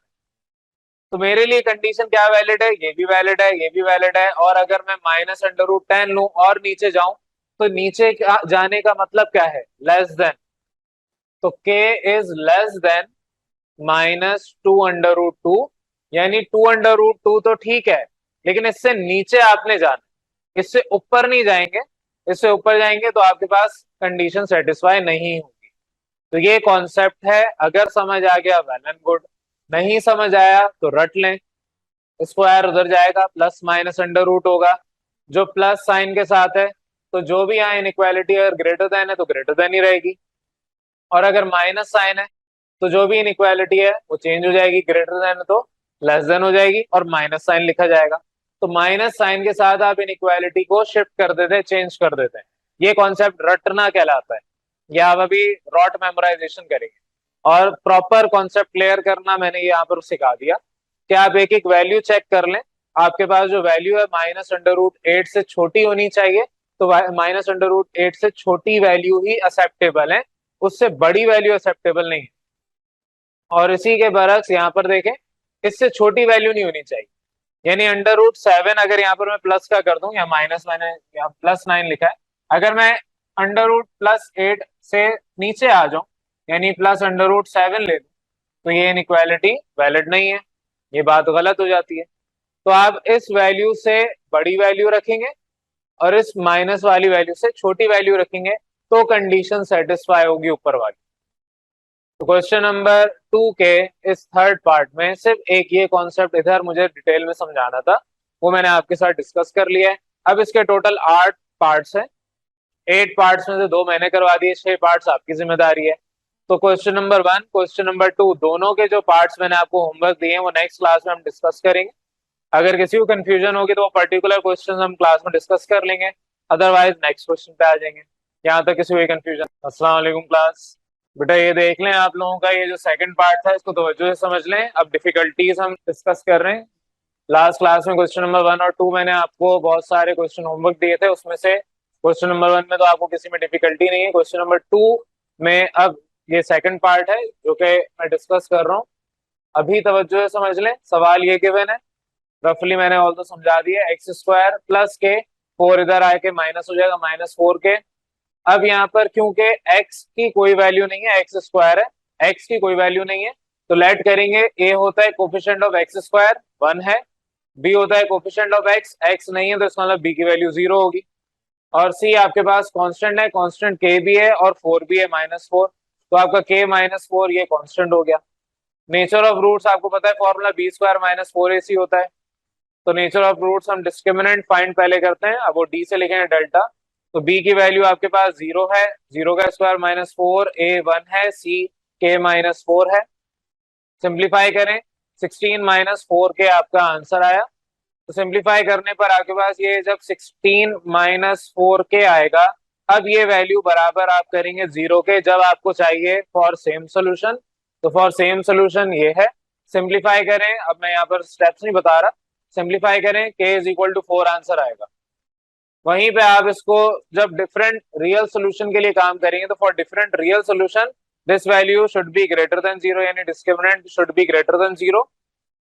तो मेरे लिए कंडीशन क्या वैलिड है? ये भी वैलिड है, ये भी वैलिड है। और अगर मैं -√10 लूं और नीचे जाऊं, तो नीचे जाने का मतलब क्या है? Less than. तो k इज लेस देन -2√2, यानी 2√2 तो ठीक है, लेकिन इससे नीचे आपने जाना, इससे ऊपर नहीं जाएंगे। इससे ऊपर जाएंगे तो आपके पास कंडीशन सेटिस्फाई नहीं होगी। तो ये कॉन्सेप्ट है। अगर समझ आ गया वेल एंड गुड, नहीं समझ आया तो रट लें। स्क्वायर उधर जाएगा, प्लस माइनस अंडर रूट होगा जो प्लस साइन के साथ है। तो जो भी यहाँ इनइक्वालिटी अगर ग्रेटर देन है तो ग्रेटर देन ही रहेगी, और अगर माइनस साइन है तो जो भी इनइक्वालिटी है वो चेंज हो जाएगी, ग्रेटर देन है तो लेस देन हो जाएगी, और माइनस साइन लिखा जाएगा। तो माइनस साइन के साथ आप इनइक्वालिटी को शिफ्ट कर देते हैं, चेंज कर देते हैं। ये कॉन्सेप्ट रटना कहलाता है। ये आप अभी रॉट मेमोराइजेशन करेंगे, और प्रॉपर कॉन्सेप्ट क्लियर करना मैंने यहाँ पर सिखा दिया कि आप एक एक वैल्यू चेक कर लें। आपके पास जो वैल्यू है -√8 से छोटी होनी चाहिए, तो -√8 से छोटी वैल्यू ही एक्सेप्टेबल है, उससे बड़ी वैल्यू एक्सेप्टेबल नहीं है। और इसी के बरक्स यहाँ पर देखें, इससे छोटी वैल्यू नहीं होनी चाहिए। यानी √7 अगर यहाँ पर मैं प्लस का कर दूं, या माइनस, मैंने यहाँ +9 लिखा है, अगर मैं √+8 से नीचे आ जाऊं, यानी +√7 ले लूं, तो ये इनइक्वालिटी वैलिड नहीं है, ये बात गलत हो जाती है। तो आप इस वैल्यू से बड़ी वैल्यू रखेंगे और इस माइनस वाली वैल्यू से छोटी वैल्यू रखेंगे, तो कंडीशन सेटिस्फाई होगी ऊपर वाली। तो क्वेश्चन नंबर 2 के इस थर्ड पार्ट में सिर्फ एक ये कॉन्सेप्ट इधर मुझे डिटेल में समझाना था, वो मैंने आपके साथ डिस्कस कर लिया है। अब इसके टोटल 8 पार्ट्स हैं। 8 पार्ट्स में से 2 मैंने करवा दिए, 6 पार्ट्स आपकी जिम्मेदारी है। तो क्वेश्चन नंबर 1, क्वेश्चन नंबर 2, दोनों के जो पार्ट्स मैंने आपको होमवर्क दिए हैं वो नेक्स्ट क्लास में हम डिस्कस करेंगे। अगर किसी को कंफ्यूजन होगी तो वो पर्टिकुलर क्वेश्चन हम क्लास में डिस्कस कर लेंगे, अदरवाइज नेक्स्ट क्वेश्चन पे आ जाएंगे। यहाँ तक किसी को कंफ्यूजन? अस्सलाम वालेकुम क्लास। बेटा ये देख लें आप लोगों का ये जो सेकंड पार्ट था इसको तवज्जो से समझ लें। अब डिफिकल्टीज हम डिस्कस कर रहे हैं। लास्ट क्लास में क्वेश्चन नंबर 1 और 2 मैंने आपको बहुत सारे क्वेश्चन होमवर्क दिए थे, उसमें से क्वेश्चन नंबर 1 में तो आपको किसी में डिफिकल्टी नहीं है। क्वेश्चन नंबर 2 में अब ये सेकंड पार्ट है जो कि मैं डिस्कस कर रहा हूँ। अभी तवज्जो से समझ लें। सवाल ये गिवन है, रफली मैंने ऑल तो समझा दिया। x² प्लस के, 4 इधर आके माइनस हो जाएगा, -4 के। अब यहाँ पर क्योंकि x की कोई वैल्यू नहीं है, x² है, x की कोई वैल्यू नहीं है, तो लेट करेंगे a होता है कोफिशिएंट ऑफ x², 1 है, b होता है कोफिशिएंट ऑफ x नहीं है, तो इसका मतलब b की वैल्यू 0 होगी। और c आपके पास कांस्टेंट है, कांस्टेंट k भी है और 4 भी है, -4, तो आपका k -4 ये कांस्टेंट हो गया। नेचर ऑफ रूट्स आपको पता है, फॉर्मूला b² - 4ac होता है। तो नेचर ऑफ रूट्स हम डिस्क्रिमिनेंट फाइंड पहले करते हैं, अब वो डी से लिखेंगे डेल्टा। तो b की वैल्यू आपके पास 0 है, 0 का स्क्वायर -4, a 1 है, c k -4 है। सिंप्लीफाई करें, 16 - 4 के आपका आंसर आया। तो सिंप्लीफाई करने पर आपके पास ये जब 16 - 4 के आएगा, अब ये वैल्यू बराबर आप करेंगे 0 के, जब आपको चाहिए फॉर सेम सोल्यूशन। तो फॉर सेम सोल्यूशन ये है। सिंप्लीफाई करें, अब मैं यहाँ पर स्टेप्स नहीं बता रहा, सिंप्लीफाई करें k = 4 आंसर आएगा। वहीं पे आप इसको जब डिफरेंट रियल सोल्यूशन के लिए काम करेंगे, तो for different real solution this value should be greater than 0, यानी discriminant should be greater than 0।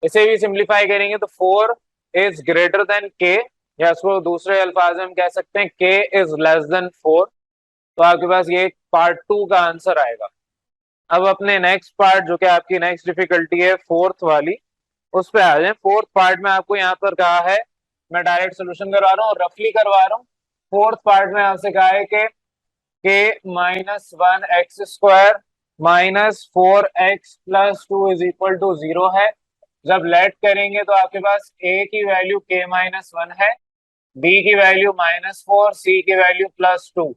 इसे भी सिंप्लीफाई करेंगे तो 4 इज ग्रेटर देन k, या इसको दूसरे अल्फाज में हम कह सकते हैं k इज लेस देन 4। तो आपके पास ये पार्ट 2 का आंसर आएगा। अब अपने नेक्स्ट पार्ट जो कि आपकी नेक्स्ट डिफिकल्टी है फोर्थ वाली, उस पर आ जाए। फोर्थ पार्ट में आपको यहाँ पर कहा है, मैं डायरेक्ट सोल्यूशन करवा रहा हूँ, रफली करवा रहा हूँ। फोर्थ पार्ट में आपसे कहा है कि k -1 x² -4x + 2 = 0 है। जब लेट करेंगे तो आपके पास a की वैल्यू k -1 है, बी की वैल्यू -4, सी की वैल्यू +2।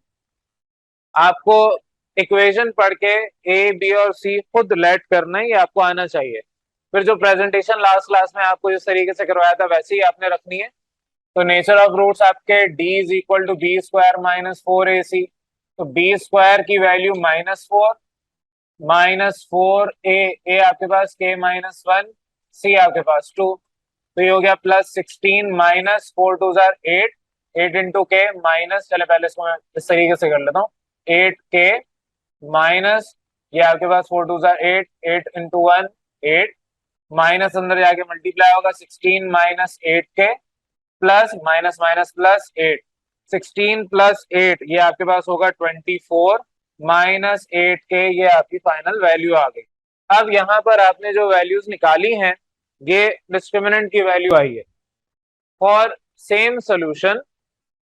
आपको इक्वेशन पढ़ के ए बी और सी खुद लेट करना है, ये आपको आना चाहिए। फिर जो प्रेजेंटेशन लास्ट क्लास में आपको जिस तरीके से करवाया था वैसे ही आपने रखनी है। तो नेचर ऑफ रूट्स आपके d is equal to B square -4ac। तो बी स्क्वायर की वैल्यू -4, -4a आपके पास k-1, c आपके पास 2। तो ये हो गया +16 -4 2 8, 8 इंटू के माइनस, चले पहले इसको मैं इस तरीके से कर लेता हूँ, 8k माइनस, ये आपके पास 4 2 8, 8 इंटू 1 8, माइनस अंदर जाके मल्टीप्लाई होगा 16 -8k plus minus minus plus 8, 16 plus 8 ये आपके पास होगा 24 -8k, ये आपकी फाइनल वैल्यू आ गई। अब यहाँ पर आपने जो वैल्यूज निकाली हैं ये डिस्क्रिमिनेंट की वैल्यू आई है। फॉर सेम सोल्यूशन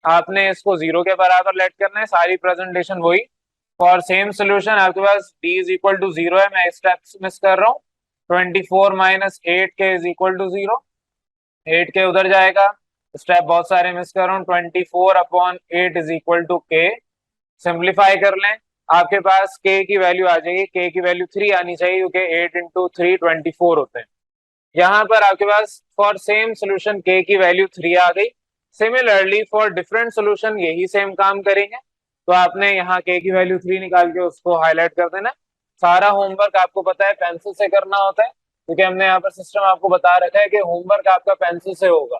आपने इसको 0 के बराबर लेट करना है, सारी प्रेजेंटेशन वही। फॉर सेम सोल्यूशन आपके पास d इज इक्वल टू 0 है, मैं स्टेप्स मिस कर रहा हूँ। 24 -8k is equal to 0, 8k उधर जाएगा, स्टेप बहुत सारे मिस कर रहा हूँ। 24/8 is equal to k। Simplify कर लें, आपके पास k की वैल्यू आ जाएगी, k की वैल्यू 3 आनी चाहिए क्योंकि 8 इंटू 3 24 होते हैं। यहाँ पर आपके पास फॉर सेम सोल्यूशन k की वैल्यू 3 आ गई। सिमिलरली फॉर डिफरेंट सोल्यूशन यही सेम काम करेंगे। तो आपने यहाँ k की वैल्यू 3 निकाल के उसको हाईलाइट कर देना। सारा होमवर्क आपको पता है पेंसिल से करना होता है, क्योंकि हमने यहाँ पर सिस्टम आपको बता रखा है कि होमवर्क आपका पेंसिल से होगा,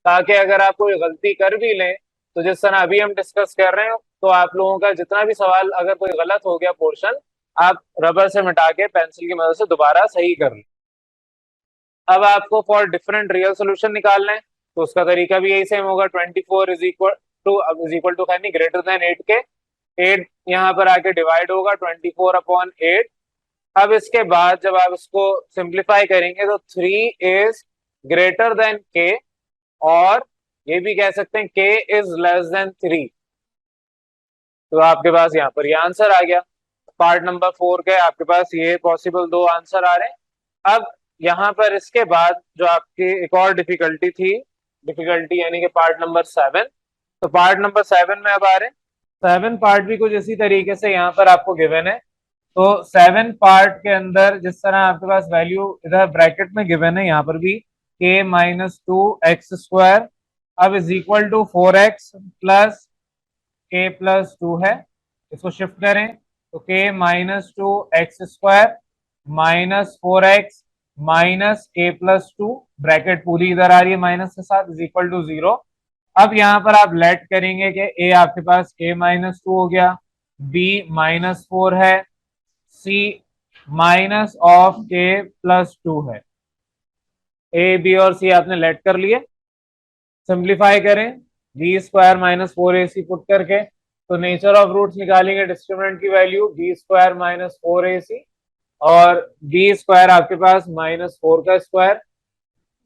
ताकि अगर आप कोई गलती कर भी लें तो जिस तरह अभी हम डिस्कस कर रहे हैं, तो आप लोगों का जितना भी सवाल अगर कोई गलत हो गया पोर्शन, आप रबर से मिटा के पेंसिल की मदद से दोबारा सही कर लें। अब आपको फॉर डिफरेंट रियल सोल्यूशन निकालना है, तो उसका तरीका भी यही सेम होगा। 24 इज इक्वल टू नहीं ग्रेटर देन 8k, 8 यहाँ पर आके डिवाइड होगा 24/8। अब इसके बाद जब आप इसको सिंप्लीफाई करेंगे तो 3 इज ग्रेटर देन k, और ये भी कह सकते हैं k इज लेस देन 3। तो आपके पास यहाँ पर ये आंसर आ गया। पार्ट नंबर 4 के आपके पास ये पॉसिबल दो आंसर आ रहे हैं। अब यहाँ पर इसके बाद जो आपकी एक और डिफिकल्टी थी, डिफिकल्टी यानी कि पार्ट नंबर 7। तो पार्ट नंबर 7 में अब आ रहे हैं। 7 पार्ट भी कुछ इसी तरीके से यहाँ पर आपको गिवन है। तो 7 पार्ट के अंदर जिस तरह आपके पास वैल्यू इधर ब्रैकेट में गिवन है, यहाँ पर भी k-2x², अब is equal to 4x plus k+2 है। इसको शिफ्ट करें तो k-2x² -4x -k+2, ब्रैकेट पूरी इधर आ रही है माइनस के साथ, इज इक्वल टू 0। अब यहाँ पर आप लेट करेंगे कि a आपके पास k-2 हो गया, b -4 है, c माइनस ऑफ k+2 है। a b और c आपने लेट कर लिए। सिंप्लीफाई करें, b² -4ac पुट करके, तो नेचर ऑफ रूट्स निकालेंगे डिस्क्रिमिनेंट की वैल्यू b² -4ac, और b² आपके पास -4 का स्क्वायर,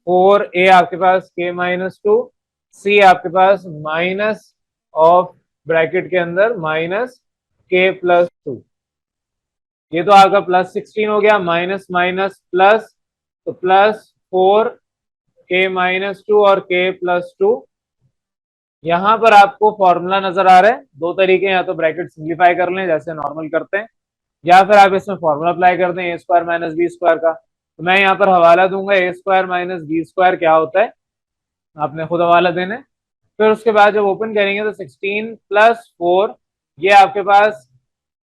4a आपके पास k-2, c आपके पास माइनस ऑफ ब्रैकेट के अंदर -k+2। ये तो आपका +16 हो गया, माइनस माइनस प्लस, तो +4k-2 और k+2। यहाँ पर आपको फॉर्मूला नजर आ रहा है, दो तरीके, या तो ब्रैकेट सिंप्लीफाई कर लें जैसे नॉर्मल करते हैं, या फिर आप इसमें फॉर्मूला अप्लाई कर दें a² - b² का। तो मैं यहाँ पर हवाला दूंगा a² - b² क्या होता है, आपने खुद हवाला देना है। फिर उसके बाद जब ओपन करेंगे तो 16 + 4, ये आपके पास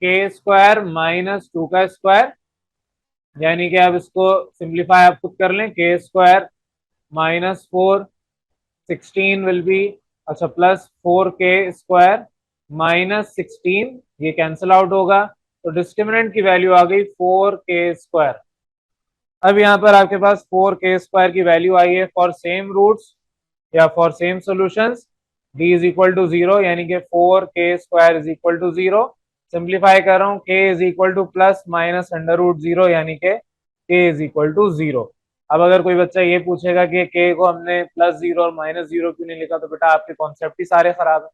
k² - 2 का स्क्वायर, यानी कि आप इसको सिंप्लीफाई आप खुद कर लें, k² -4, 16 विल बी, अच्छा +4k² -16, ये कैंसिल आउट होगा, तो डिस्क्रिमिनेंट की वैल्यू आ गई 4k²। अब यहाँ पर आपके पास 4k² की वैल्यू आई है फॉर सेम रूट्स या for same solutions. d is equal to 0, यानी कि 4k² is equal to 0। Simplify कर रहा हूँ, k इज इक्वल टू +-√0, यानी कि k इज इक्वल टू 0। अब अगर कोई बच्चा ये पूछेगा कि k को हमने +0 और -0 क्यों नहीं लिखा, तो बेटा आपके कॉन्सेप्ट ही सारे खराब है।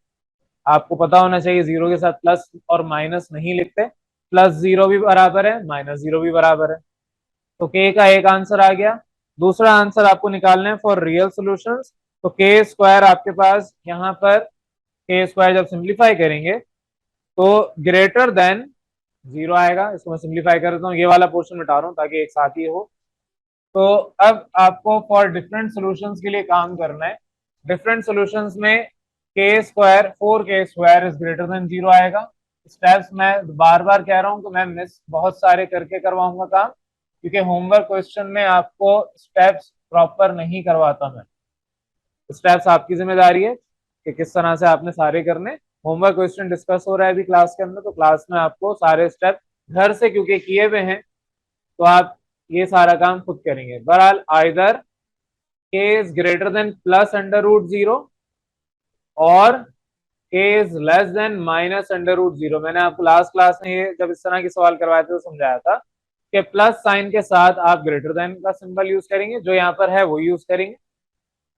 आपको पता होना चाहिए 0 के साथ प्लस और माइनस नहीं लिखते, +0 भी बराबर है, -0 भी बराबर है। तो k का एक आंसर आ गया। दूसरा आंसर आपको निकालना है फॉर रियल सॉल्यूशंस। तो के स्क्वायर आपके पास यहाँ पर के स्क्वायर जब सिंप्लीफाई करेंगे तो ग्रेटर देन 0 आएगा। इसको मैं सिंप्लीफाई कर देता हूँ, ये वाला पोर्शन मिटा रहा हूँ ताकि एक साथ ही हो। तो अब आपको फॉर डिफरेंट सॉल्यूशंस के लिए काम करना है। डिफरेंट सॉल्यूशंस में के स्क्वायर 4 के स्क्वायर इज ग्रेटर देन 0 आएगा। स्टेप्स मैं बार बार कह रहा हूँ कि मैं मिस बहुत सारे करके करवाऊंगा काम, क्योंकि होमवर्क क्वेश्चन में आपको स्टेप्स प्रॉपर नहीं करवाता मैं। स्टेप्स आपकी जिम्मेदारी है कि किस तरह से आपने सारे करने। होमवर्क क्वेश्चन डिस्कस हो रहा है अभी क्लास के अंदर, तो क्लास में आपको सारे स्टेप घर से क्योंकि किए हुए हैं तो आप ये सारा काम खुद करेंगे। बहरहाल either K is greater than plus under root 0 और K is less than minus under root 0। मैंने आपको लास्ट क्लास में ये जब इस तरह के सवाल करवाए थे तो समझाया था कि प्लस साइन के साथ आप ग्रेटर देन का सिंबल यूज करेंगे, जो यहाँ पर है वो यूज करेंगे,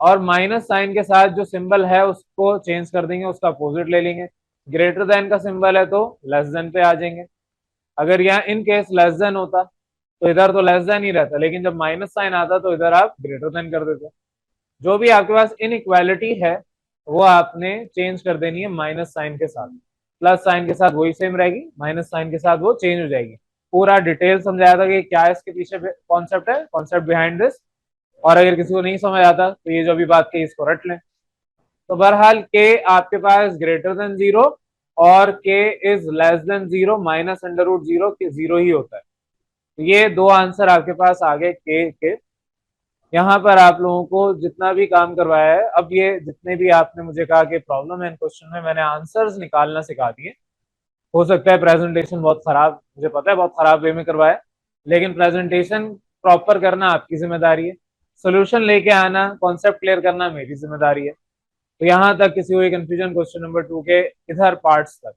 और माइनस साइन के साथ जो सिंबल है उसको चेंज कर देंगे, उसका अपोजिट ले लेंगे। ग्रेटर देन का सिंबल है तो लेस देन पे आ जाएंगे। अगर यहाँ इन केस लेस देन होता तो इधर तो लेस देन ही रहता, लेकिन जब माइनस साइन आता तो इधर आप ग्रेटर देन कर देते। जो भी आपके पास इनइक्वालिटी है वो आपने चेंज कर देनी है माइनस साइन के साथ। प्लस साइन के साथ वही सेम रहेगी, माइनस साइन के साथ वो चेंज हो जाएगी। पूरा डिटेल समझाया था कि क्या इसके पीछे कॉन्सेप्ट है, कॉन्सेप्ट बिहाइंड दिस। और अगर किसी को नहीं समझ आता तो ये जो भी बात कही इसको रट लें। तो बहरहाल के आपके पास ग्रेटर देन 0 और K is less than 0 minus under root 0 K 0 ही होता है। तो ये दो आंसर आपके पास आ गए के। यहाँ पर आप लोगों को जितना भी काम करवाया है, अब ये जितने भी आपने मुझे कहा कि प्रॉब्लम है इन क्वेश्चन में, मैंने आंसर्स निकालना सिखा दिए। हो सकता है प्रेजेंटेशन बहुत खराब, मुझे पता है बहुत खराब वे में करवाया, लेकिन प्रेजेंटेशन प्रॉपर करना आपकी जिम्मेदारी है। सोल्यूशन लेके आना, कॉन्सेप्ट क्लियर करना मेरी जिम्मेदारी है। तो यहाँ तक किसी को कंफ्यूजन क्वेश्चन नंबर 2 के इधर पार्ट्स तक?